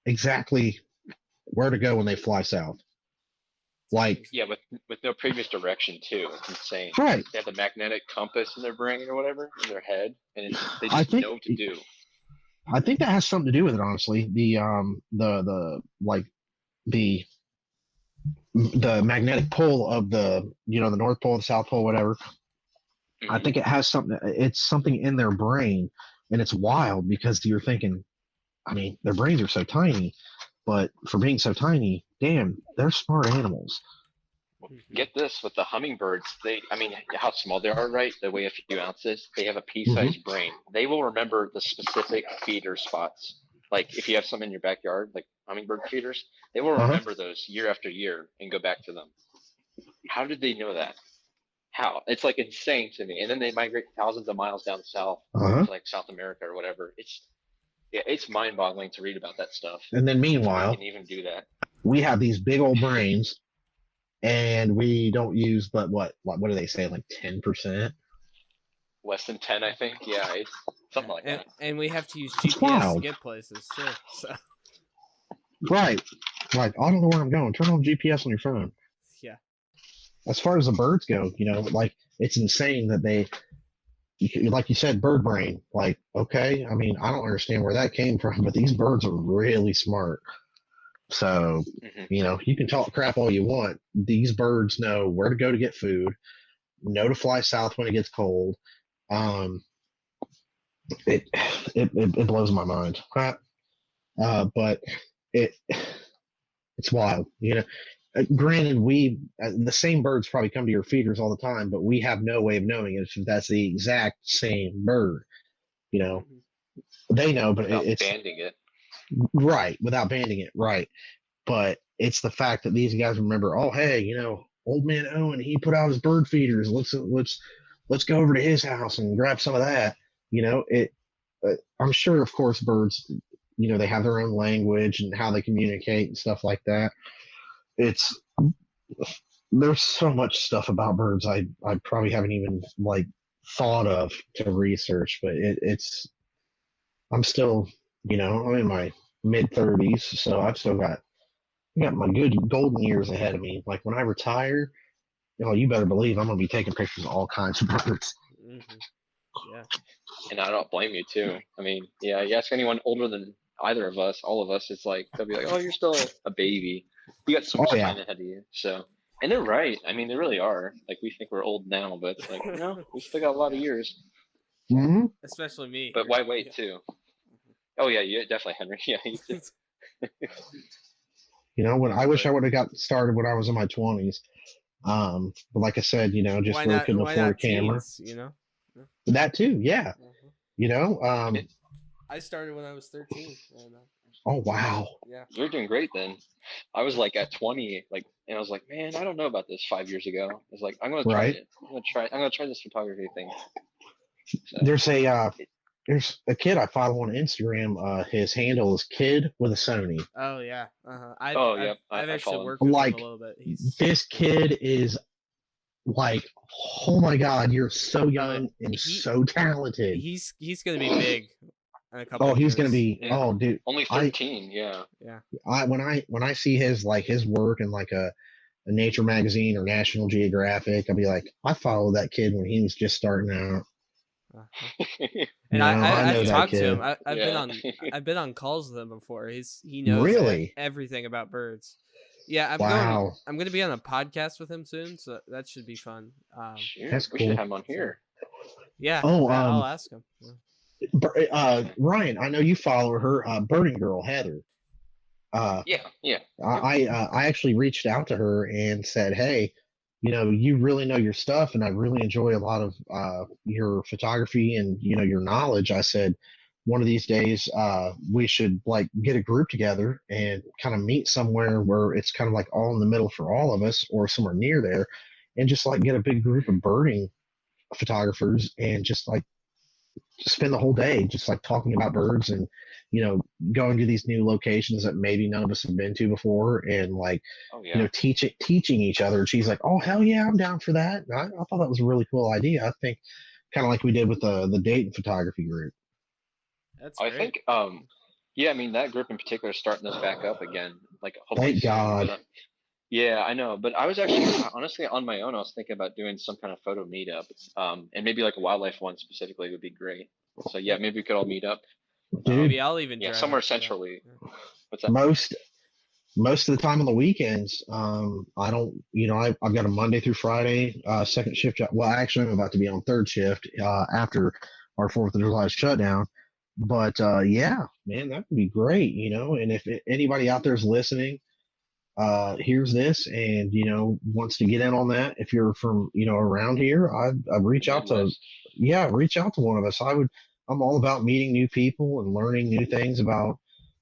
exactly where to go when they fly south. Like, Yeah, with no previous direction too. It's insane. right. They have the magnetic compass in their brain or whatever in their head, and they I just think know what to do. I think that has something to do with it, honestly. The like the magnetic pull of the the North Pole, the South Pole, whatever. I think it has something. It's something in their brain, and it's wild because you're thinking. I mean, their brains are so tiny, but for being so tiny, damn, they're smart animals. Get this with the hummingbirds. I mean, how small they are, right? They weigh a few ounces. They have a pea-sized brain. They will remember the specific feeder spots. Like if you have some in your backyard, like hummingbird feeders, they will remember those year after year and go back to them. How did they know that? How? It's like insane to me. And then they migrate thousands of miles down south, to like South America or whatever. It's mind-boggling to read about that stuff. And then meanwhile, we can even do that. We have these big old brains, and we don't use but what do they say, like 10%? Less than 10, I think. Yeah, it's something like that. And we have to use GPS to get places too. So. Right. Like, I don't know where I'm going. Turn on GPS on your phone. Yeah. As far as the birds go, like, it's insane that like you said, bird brain. Like, okay, I mean, I don't understand where that came from, but these birds are really smart. So, you can talk crap all you want. These birds know where to go to get food, know to fly south when it gets cold. It blows my mind. But it's wild. Granted, the same birds probably come to your feeders all the time, but we have no way of knowing if that's the exact same bird. They know, but it's banding it. Right, without banding it, right. But it's the fact that these guys remember, oh hey, old man Owen, he put out his bird feeders. Let's go over to his house and grab some of that. I'm sure, of course, birds, they have their own language and how they communicate and stuff like that. There's so much stuff about birds I probably haven't even like thought of to research, but I'm still, I'm in my mid-30s, so I've still got my good golden years ahead of me. Like when I retire, you better believe I'm gonna be taking pictures of all kinds of birds. Yeah. And I don't blame you too. I mean, yeah, you ask anyone older than either of us, all of us, it's like they'll be like, "Oh, you're still a baby. You got so much time ahead of you." So, and they're right. I mean, they really are. Like we think we're old now, but it's like, no, we still got a lot of years. Mm-hmm. Especially me. But why wait too? Oh yeah, definitely, Henry. Yeah. When I wish I would have got started when I was in my 20s. But like I said, just really couldn't afford a camera. Teens, That too, yeah. I started when I was 13. Oh wow. Yeah. You're doing great then. I was like at 20, and I was like, man, I don't know about this 5 years ago. I was like, I'm gonna try it. I'm gonna try this photography thing. So, there's a kid I follow on Instagram. His handle is Kid with a Sony. Oh yeah. I've actually worked with him a little bit. This kid is like, oh my god, you're so young and so talented. He's gonna be big in a couple. He's gonna be. Yeah. Oh, dude, only 13. Yeah. When I see his work in like a Nature magazine or National Geographic, I'll be like, I followed that kid when he was just starting out. And I've talked to him. I've been on calls with him before. He knows really everything about birds. Yeah, I'm going to be on a podcast with him soon, so that should be fun. That's cool. We should have him on here. Yeah. I'll ask him. Ryan, I know you follow her, Birding Girl Heather. Yeah. I actually reached out to her and said, hey, you really know your stuff, and I really enjoy a lot of your photography and your knowledge. I said, one of these days we should get a group together and kind of meet somewhere where it's kind of like all in the middle for all of us, or somewhere near there, and just get a big group of birding photographers and just spend the whole day just talking about birds and going to these new locations that maybe none of us have been to before, and teaching each other. And she's like, oh hell yeah, I'm down for that. And I thought that was a really cool idea. I think kind of like we did with the Dayton photography group. That's great. I think Yeah, I mean that group in particular is starting this back up again, like hopefully Thank soon. God. Yeah, I know. But I was actually honestly on my own. I was thinking about doing some kind of photo meetup, and maybe like a wildlife one specifically would be great. So yeah, maybe we could all meet up. Dude, Maybe I'll even Yeah, drive somewhere up for that. centrally. Yeah. What's that? most of the time on the weekends, I don't, I've got a Monday through Friday, second shift job. Well, actually, I'm about to be on third shift, after our 4th of July shutdown. But, yeah, man, that would be great, and if anybody out there is listening, hears this and, wants to get in on that, if you're from, around here, I'd reach out to, Midwest. reach out to one of us. I'm all about meeting new people and learning new things about,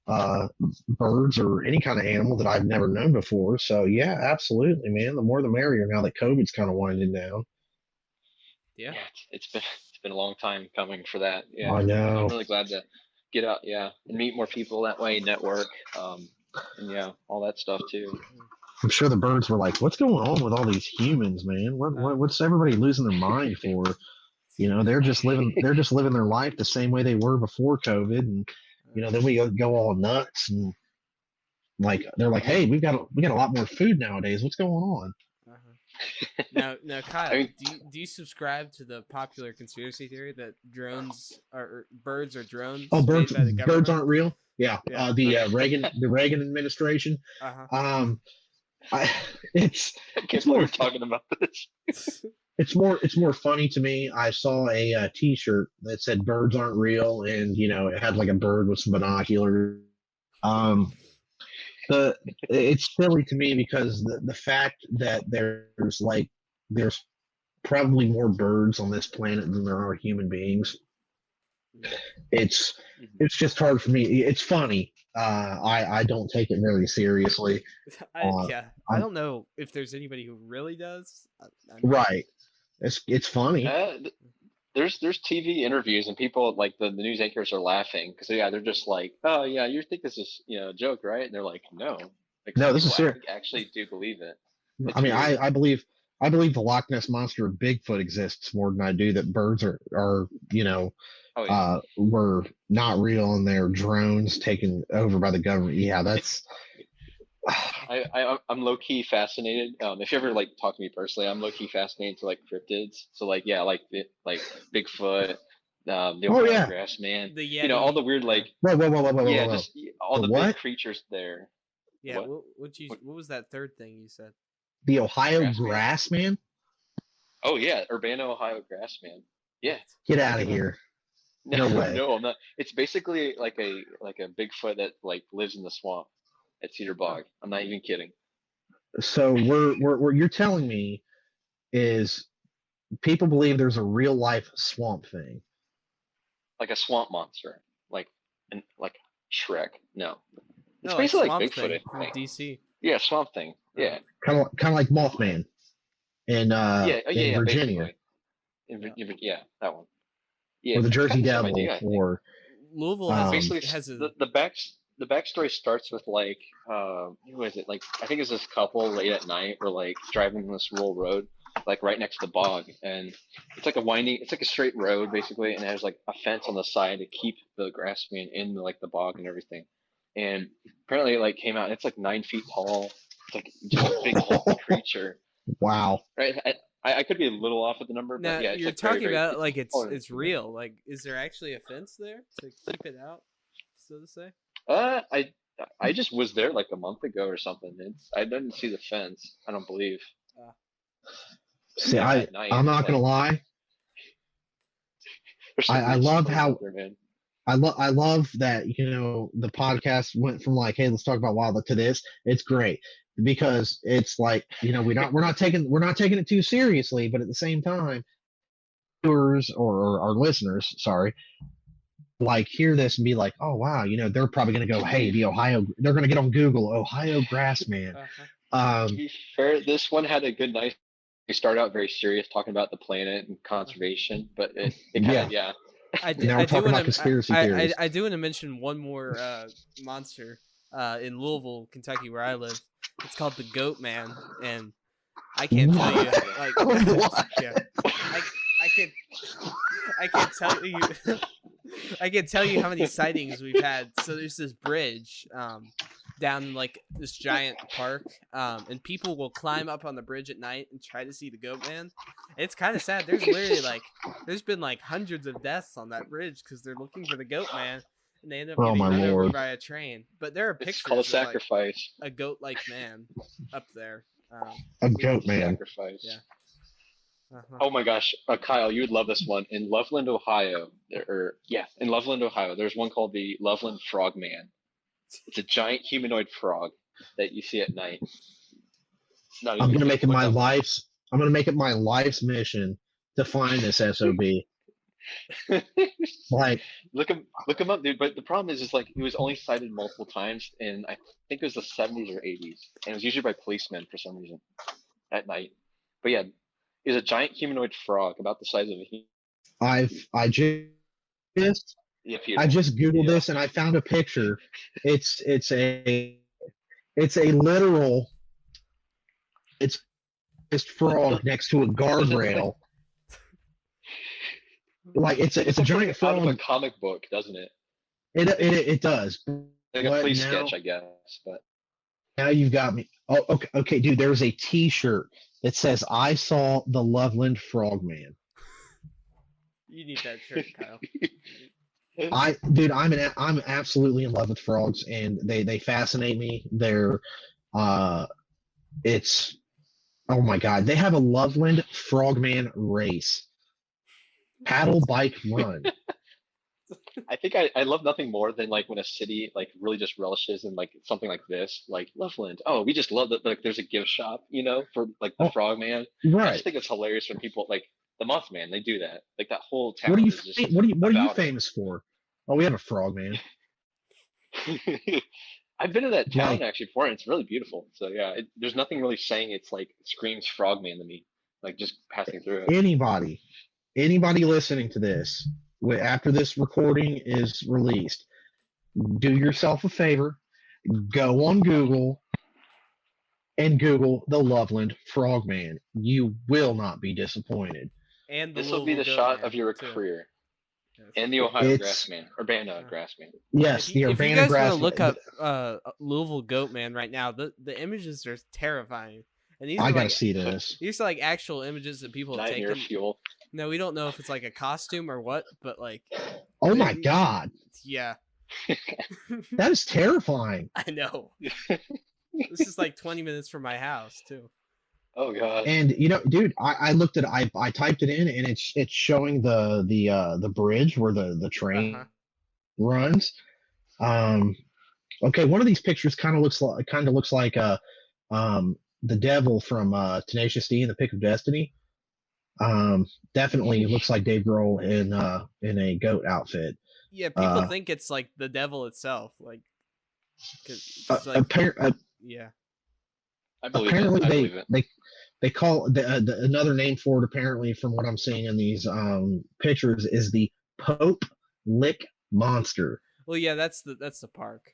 uh, birds or any kind of animal that I've never known before. So yeah, absolutely, man. The more the merrier now that COVID's kind of winding down. Yeah. Yeah, it's been a long time coming for that. Yeah, I know. I'm really glad to get out. Yeah, and meet more people that way, network, and yeah, all that stuff too. I'm sure the birds were like, what's going on with all these humans, man? What's everybody losing their mind for? They're just living their life the same way they were before COVID. And, then we go all nuts and like, they're like, hey, we got a lot more food nowadays. What's going on? Now, Kyle, I mean, do you subscribe to the popular conspiracy theory that birds are drones Oh, made by the government? birds aren't real. Yeah. Yeah. The Reagan administration. Uh-huh. It's I can't believe we're talking about this. it's more funny to me. I saw a T-shirt that said "Birds aren't real," and it had like a bird with some binoculars. It's silly to me because the fact that there's probably more birds on this planet than there are human beings. It's just hard for me. It's funny. I don't take it very seriously. I don't know if there's anybody who really does. Right. It's funny. There's TV interviews and people like the news anchors are laughing because they're just like, oh yeah, you think this is a joke, right? And they're like, no, like, no, this is serious. Actually do believe it. I mean, I believe the Loch Ness monster of Bigfoot exists more than I do that birds are were not real and they're drones taken over by the government. Yeah, that's. I'm low key fascinated. If you ever like talk to me personally, I'm low key fascinated to like cryptids. So like Bigfoot, the Ohio grass man, the Yeti, all the weird like whoa. just all the big creatures there. Yeah, what was that third thing you said? The Ohio grass man? Oh yeah, Urbano Ohio grass man. Yeah. Get out of here. No way. No, I'm not. It's basically like a Bigfoot that like lives in the swamp at Cedar Bog. I'm not even kidding. So what you're telling me is people believe there's a real life swamp thing. Like a swamp monster. Like Shrek. No. It's no, basically like Bigfoot from DC. Yeah, swamp thing. Yeah. Kind of like Mothman in Virginia. Yeah, that one. Yeah. Or the Jersey Devil or Louisville has the backstory starts with like who is it? Like I think it's this couple late at night or like driving on this rural road, like right next to the bog, and it's like a straight road basically, and there's like a fence on the side to keep the grassman in like the bog and everything. And apparently it like came out and it's like 9 feet tall. It's like just a big hulking creature. Wow. Right. I could be a little off with the number, now, but yeah, it's you're like talking very, about like it's real. Like, is there actually a fence there to keep it out, so to say? I just was there like a month ago or something. I didn't see the fence. I don't believe. See, I'm not gonna lie. I love how I love that the podcast went from like, hey, let's talk about wildlife to this. It's great because it's like we're not taking it too seriously, but at the same time, viewers or our listeners, sorry, like hear this and be like, oh wow, they're probably gonna go, hey, they're gonna get on Google, Ohio grass man. To be fair, this one had a good nice. We start out very serious talking about the planet and conservation, but it kind of yeah. I do want to mention one more monster in Louisville, Kentucky, where I live. It's called the Goat Man, and I can't tell you like what? yeah, I can't tell you I can tell you how many sightings we've had. So there's this bridge down in like this giant park, and people will climb up on the bridge at night and try to see the goat man. It's kind of sad. There's literally there's been like hundreds of deaths on that bridge because they're looking for the goat man, and they end up Oh, getting my run over Lord. by a train. But there are It's called a pictures of like sacrifice. a goat-like man up there. A goat man. Sacrifice. Yeah. Oh my gosh, Kyle, you would love this one. In Loveland, Ohio, in Loveland, Ohio, there's one called the Loveland Frog Man. It's a giant humanoid frog that you see at night. I'm gonna make it my life's. I'm gonna make it my life's mission to find this SOB. Like, look him up, dude. But the problem is like he was only sighted multiple times, in I think it was the 70s or 80s, and it was usually by policemen for some reason at night. But yeah, he's a giant humanoid frog about the size of a human. I just Googled this and I found a picture. It's a literal frog next to a guardrail. Like it's a giant frog. Out of a comic book, doesn't it? It does. Like a police sketch, I guess. But now you've got me. Oh, okay, dude. There's a T-shirt that says "I saw the Loveland Frogman." You need that shirt, Kyle. I'm absolutely in love with frogs, and they fascinate me. It's oh my god, they have a Loveland Frogman race, paddle bike run. I think I love nothing more than like when a city like really just relishes in like something like this, like Loveland. Oh, we just love that. Like, there's a gift shop, for like the Frogman. I Right. just think it's hilarious when people like the Mothman. They do that. Like that whole town. What are you is just what are you about it. famous for? Oh, we have a Frogman. I've been to that town Like- actually before, and it's really beautiful. So yeah, there's nothing really saying it's like screams Frogman to me. Like just passing through it. Anybody listening to this, after this recording is released, do yourself a favor, go on Google and Google the Loveland Frogman. You will not be disappointed. And the This will be the Louisville shot Goat of your Man, too. career. Yes. And the Ohio It's- Grassman, Urbana Grassman. Yes, If the you Urbana guys grass. want to look up Louisville Goat Man right now, the images are terrifying. And these I are gotta like see this. these are like actual images that people have Nightmare taken. fuel. No, we don't know if it's like a costume or what, but like, Oh my god, yeah, that is terrifying. I know. This is like 20 minutes from my house too. Oh god. And dude, I looked at I typed it in and it's showing the bridge where the train Uh-huh. runs. Okay, one of these pictures kind of looks like the devil from Tenacious D and the Pick of Destiny. Definitely looks like Dave Grohl in a goat outfit. Yeah, people think it's like the devil itself, like, 'cause, like yeah. I believe Apparently it. I believe it. they call another name for it. Apparently, from what I'm seeing in these pictures, is the Pope Lick Monster. Well, yeah, that's the park.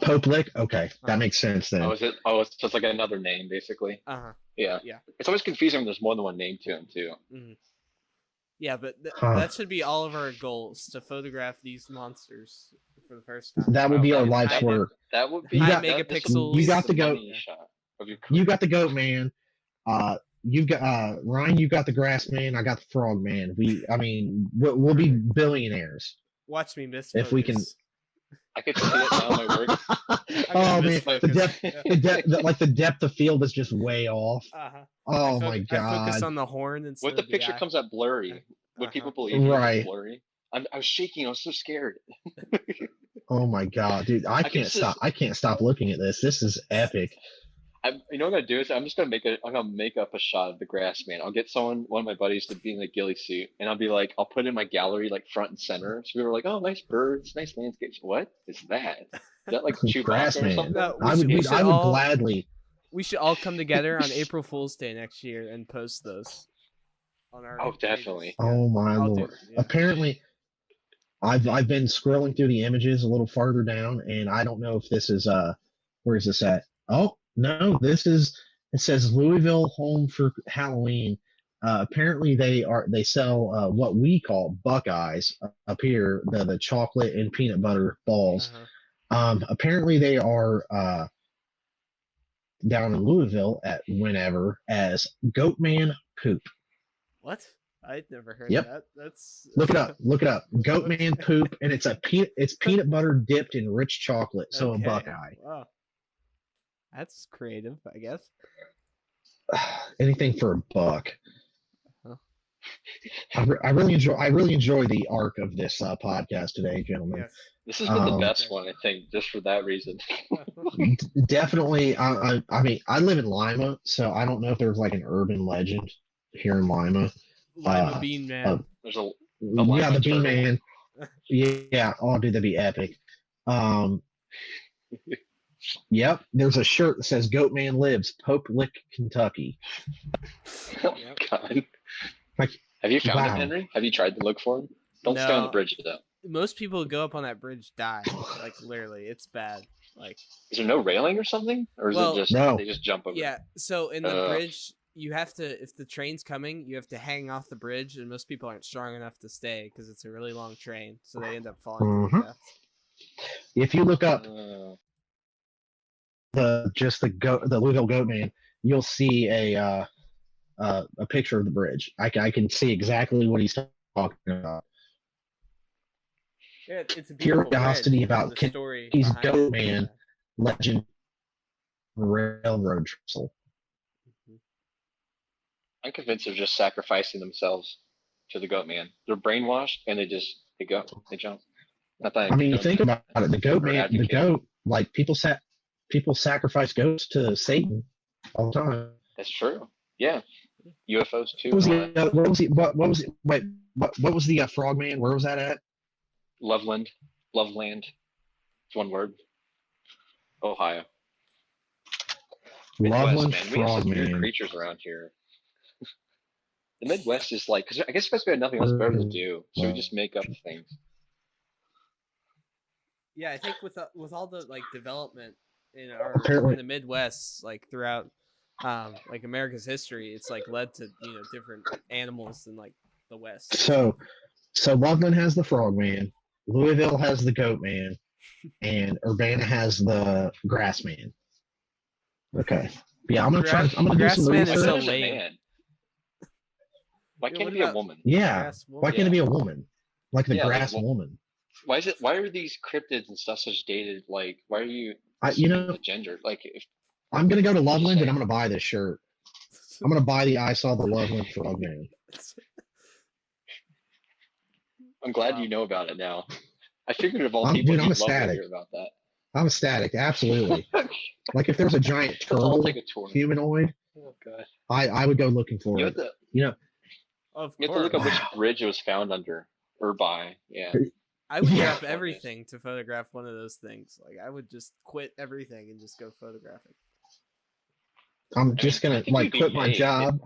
Pope Lick. Okay, that makes sense then. Oh, is it? Oh, it's just like another name, basically. Uh-huh. Yeah. Yeah. It's always confusing when there's more than one name to him, too. Mm-hmm. Yeah, but Huh. that should be all of our goals, to photograph these monsters for the first time. That would be our Okay. life's Kind of. work. That would be You got- this megapixels. would be You got the the goat. money shot of your You career. got the goat man. You've got Ryan. You got the grass man. I got the frog man. We'll be billionaires. Watch me miss. If we can- focus. I could see it now in my work. Oh man, misfocus. the depth of field is just way off. Uh-huh. Oh I my I focused god. on the horn instead What the of picture eye. comes out blurry. Would Uh-huh. people believe it Right. was blurry? I was shaking. I was so scared. Oh my god, dude. I can can't just- stop. I can't stop looking at this. This is epic. You know what I'm gonna do is I'm just gonna make up a shot of the grass man. I'll get one of my buddies to be in a ghillie suit, and I'll be like, I'll put it in my gallery like front and center. So people are like, oh, nice birds, nice landscapes. What is that? Is that like Grass Chewbacca or man. something? No, I would we I should would all- gladly. We should all come together on April Fool's Day next year and post those on our. Oh, pages. definitely. Oh my I'll do lord. it, yeah. Apparently I've been scrolling through the images a little farther down, and I don't know if this is where is this at? Oh no, it says Louisville Home for Halloween. apparently they sell what we call Buckeyes up here, the chocolate and peanut butter balls. Apparently they are down in Louisville at whenever as Goatman poop. What? I'd never heard Yep. that. That's Look it up. Look it up. Goatman poop, and it's peanut butter dipped in rich chocolate. So Okay. a Buckeye. Wow. That's creative, I guess. Anything for a buck. Huh. I really enjoy the arc of this podcast today, gentlemen. Yes. This has been the best one, I think, just for that reason. Definitely. I mean, I live in Lima, so I don't know if there's like an urban legend here in Lima. Lima Bean Man. There's a yeah, the Bean turtle. Man. Yeah. Oh, dude, that'd be epic. Yep. There's a shirt that says "Goat Man Lives, Pope Lick, Kentucky." Oh, God. Have you found him, Henry? Have you tried to look for him? Don't stay on the bridge, though. Most people who go up on that bridge die. Like, literally. It's bad. Like, is there no railing or something? Or is it just they just jump over? Yeah. So in the bridge, you have to, if the train's coming, you have to hang off the bridge, and most people aren't strong enough to stay because it's a really long train. So they end up falling to death. If you look up the Louisville Goatman, you'll see a picture of the bridge. I can see exactly what he's talking about. Yeah, it's a beautiful curiosity bridge, about the story Kentucky's behind Goatman legend railroad trestle. I'm convinced they're just sacrificing themselves to the Goatman. They're brainwashed and they jump. Not that I mean, you think about it. The goat, like people sacrifice goats to Satan all the time. That's true. Yeah, UFOs too. What was the Frogman? Where was that at? Loveland. It's one word. Ohio. Loveland Midwest, man. We have some weird Frogman. creatures around here. The Midwest is like, because I guess we have nothing else better to do, so we just make up things. Yeah, I think with all the like development in the Midwest, like throughout like America's history, it's like led to different animals in like the West. So Loveland has the Frogman, Louisville has the Goatman, and Urbana has the Grassman. Okay. Yeah, I'm gonna do some Grassman is so research. lame. Why can't it be a woman? Yeah. Why can't it be a woman? Like the grass like, woman. Why are these cryptids and stuff such dated? Like, why are you the gender? Like, if I'm gonna go to Loveland and I'm gonna buy this shirt. I'm gonna buy the I Saw the Loveland Frogman. I'm glad you know about it now. I figured of all people, dude, I'm you'd love to ecstatic. hear about that. I'm ecstatic, absolutely. Like if there's a giant turtle take a tour. humanoid, Oh god, I would go looking for it. You have to look up which bridge it was found under or by. Yeah. I would drop everything to photograph one of those things. Like I would just quit everything and just go photograph it. I'm just gonna like quit my job.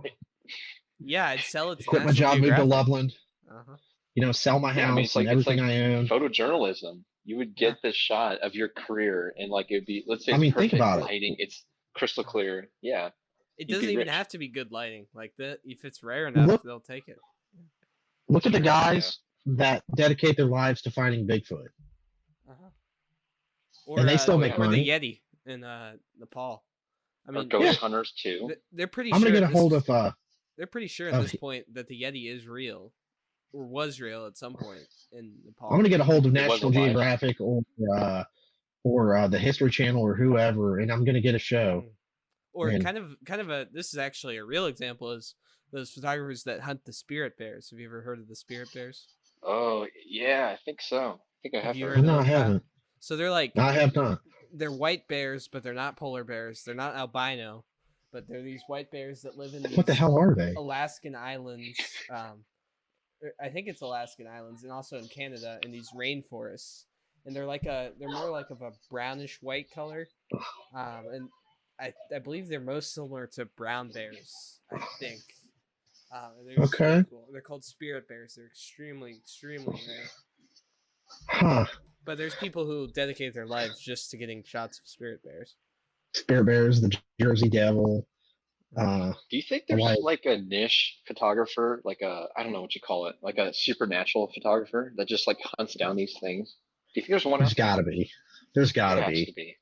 Yeah, I'd sell it to quit my job, move to Loveland. Sell my house and everything I own. Photojournalism. You would get the shot of your career, and like it'd be, let's say, think about lighting. It's crystal clear. Yeah. It doesn't even have to be good lighting. Like that, if it's rare enough, they'll take it. Look at the guys that dedicate their lives to finding Bigfoot. And they still make money. Or the Yeti in Nepal. I mean, or ghost hunters too. They're pretty. I'm gonna get a hold of. They're pretty sure at this point that the Yeti is real, or was real at some point in Nepal. I'm gonna get a hold of National Geographic or the History Channel or whoever, and I'm gonna get a show. Or kind of a. This is actually a real example. Is those photographers that hunt the spirit bears? Have you ever heard of the spirit bears? Oh yeah, I think so. I think I have heard. No, I haven't. So they're like. I have not. They're white bears, but they're not polar bears. They're not albino, but they're these white bears that live in these what the hell are they? Alaskan islands. I think it's Alaskan islands, and also in Canada in these rainforests. And they're more like of a brownish white color, and I believe they're most similar to brown bears. I think. Okay. Cool. They're called spirit bears. They're extremely rare. Huh. But there's people who dedicate their lives just to getting shots of spirit bears. Spirit bears, the Jersey Devil. Do you think and there's like, like a niche photographer, like a, I don't know what you call it, like a supernatural photographer that just like hunts down these things? Do you think there's one there's out there? got to be. There's got There to has to be. be.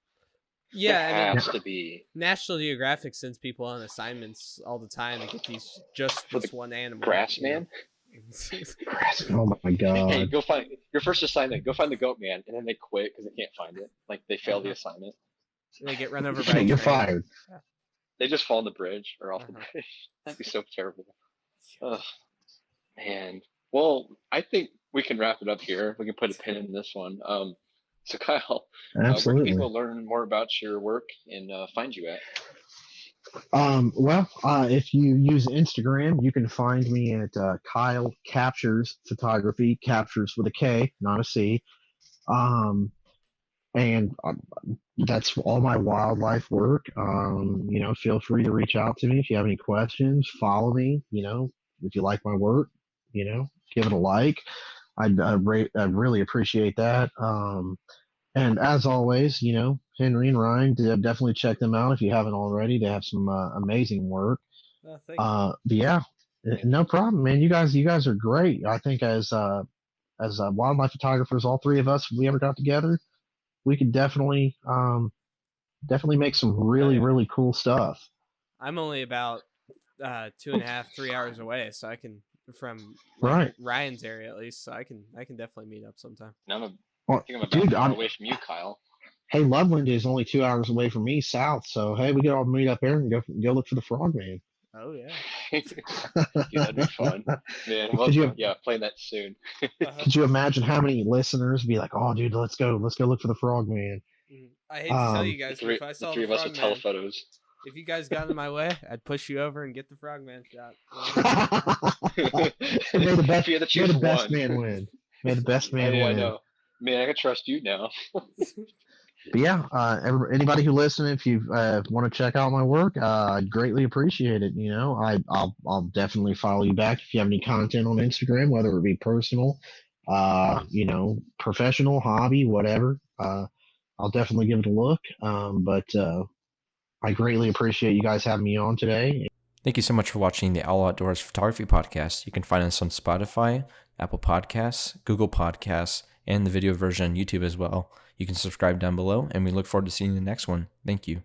There Yeah, I mean, has to be. National Geographic sends people on assignments all the time to get these just For this the one animal. Grass you know? man? Grass man. Oh my Hey, god. go find your first assignment. Go find the goat man, and then they quit because they can't find it. Like they fail the assignment. They get run over by a You're train. fired. They just fall on the bridge or off the Uh-huh. bridge. That'd be so terrible. Ugh, man. Well, I think we can wrap it up here. We can put a pin in this one. So Kyle, where can Absolutely. people learn more about your work and find you at? If you use Instagram, you can find me at Kyle Captures Photography, captures with a K, not a C. Um, and that's all my wildlife work. Feel free to reach out to me if you have any questions. Follow me. If you like my work, give it a like. I'd really appreciate that. And as always, Henry and Ryan, definitely check them out if you haven't already. They have some amazing work. Thank you. But yeah, no problem, man. You guys are great. I think as wildlife photographers, all three of us, if we ever got together, we could definitely make some really, yeah. really cool stuff. I'm only about 2.5, 3 hours away, so I can from Right. Ryan's area at least, so I can definitely meet up sometime. I Well, think I'm about dude, an hour away from you, Kyle. hey, Loveland is only 2 hours away from me, south. So hey, we could all meet up there and go look for the frogman. Oh yeah. Dude, that'd be fun. Man, Could you- yeah, playing that soon. Could you imagine how many listeners be like, "Oh, dude, let's go look for the frogman." I hate to tell you The guys, but three, if I the saw three the of us with frogman, telephotos. if you guys got in my way, I'd push you over and get the frogman shot. May the best, If you had to may choose the best one. man win. May the best man Yeah, I win. know. Man, I can trust you now. But yeah, anybody who listens, if you want to check out my work, I'd greatly appreciate it. I'll definitely follow you back if you have any content on Instagram, whether it be personal, professional, hobby, whatever. I'll definitely give it a look. But I greatly appreciate you guys having me on today. Thank you so much for watching the All Outdoors Photography Podcast. You can find us on Spotify, Apple Podcasts, Google Podcasts, and the video version on YouTube as well. You can subscribe down below, and we look forward to seeing you in the next one. Thank you.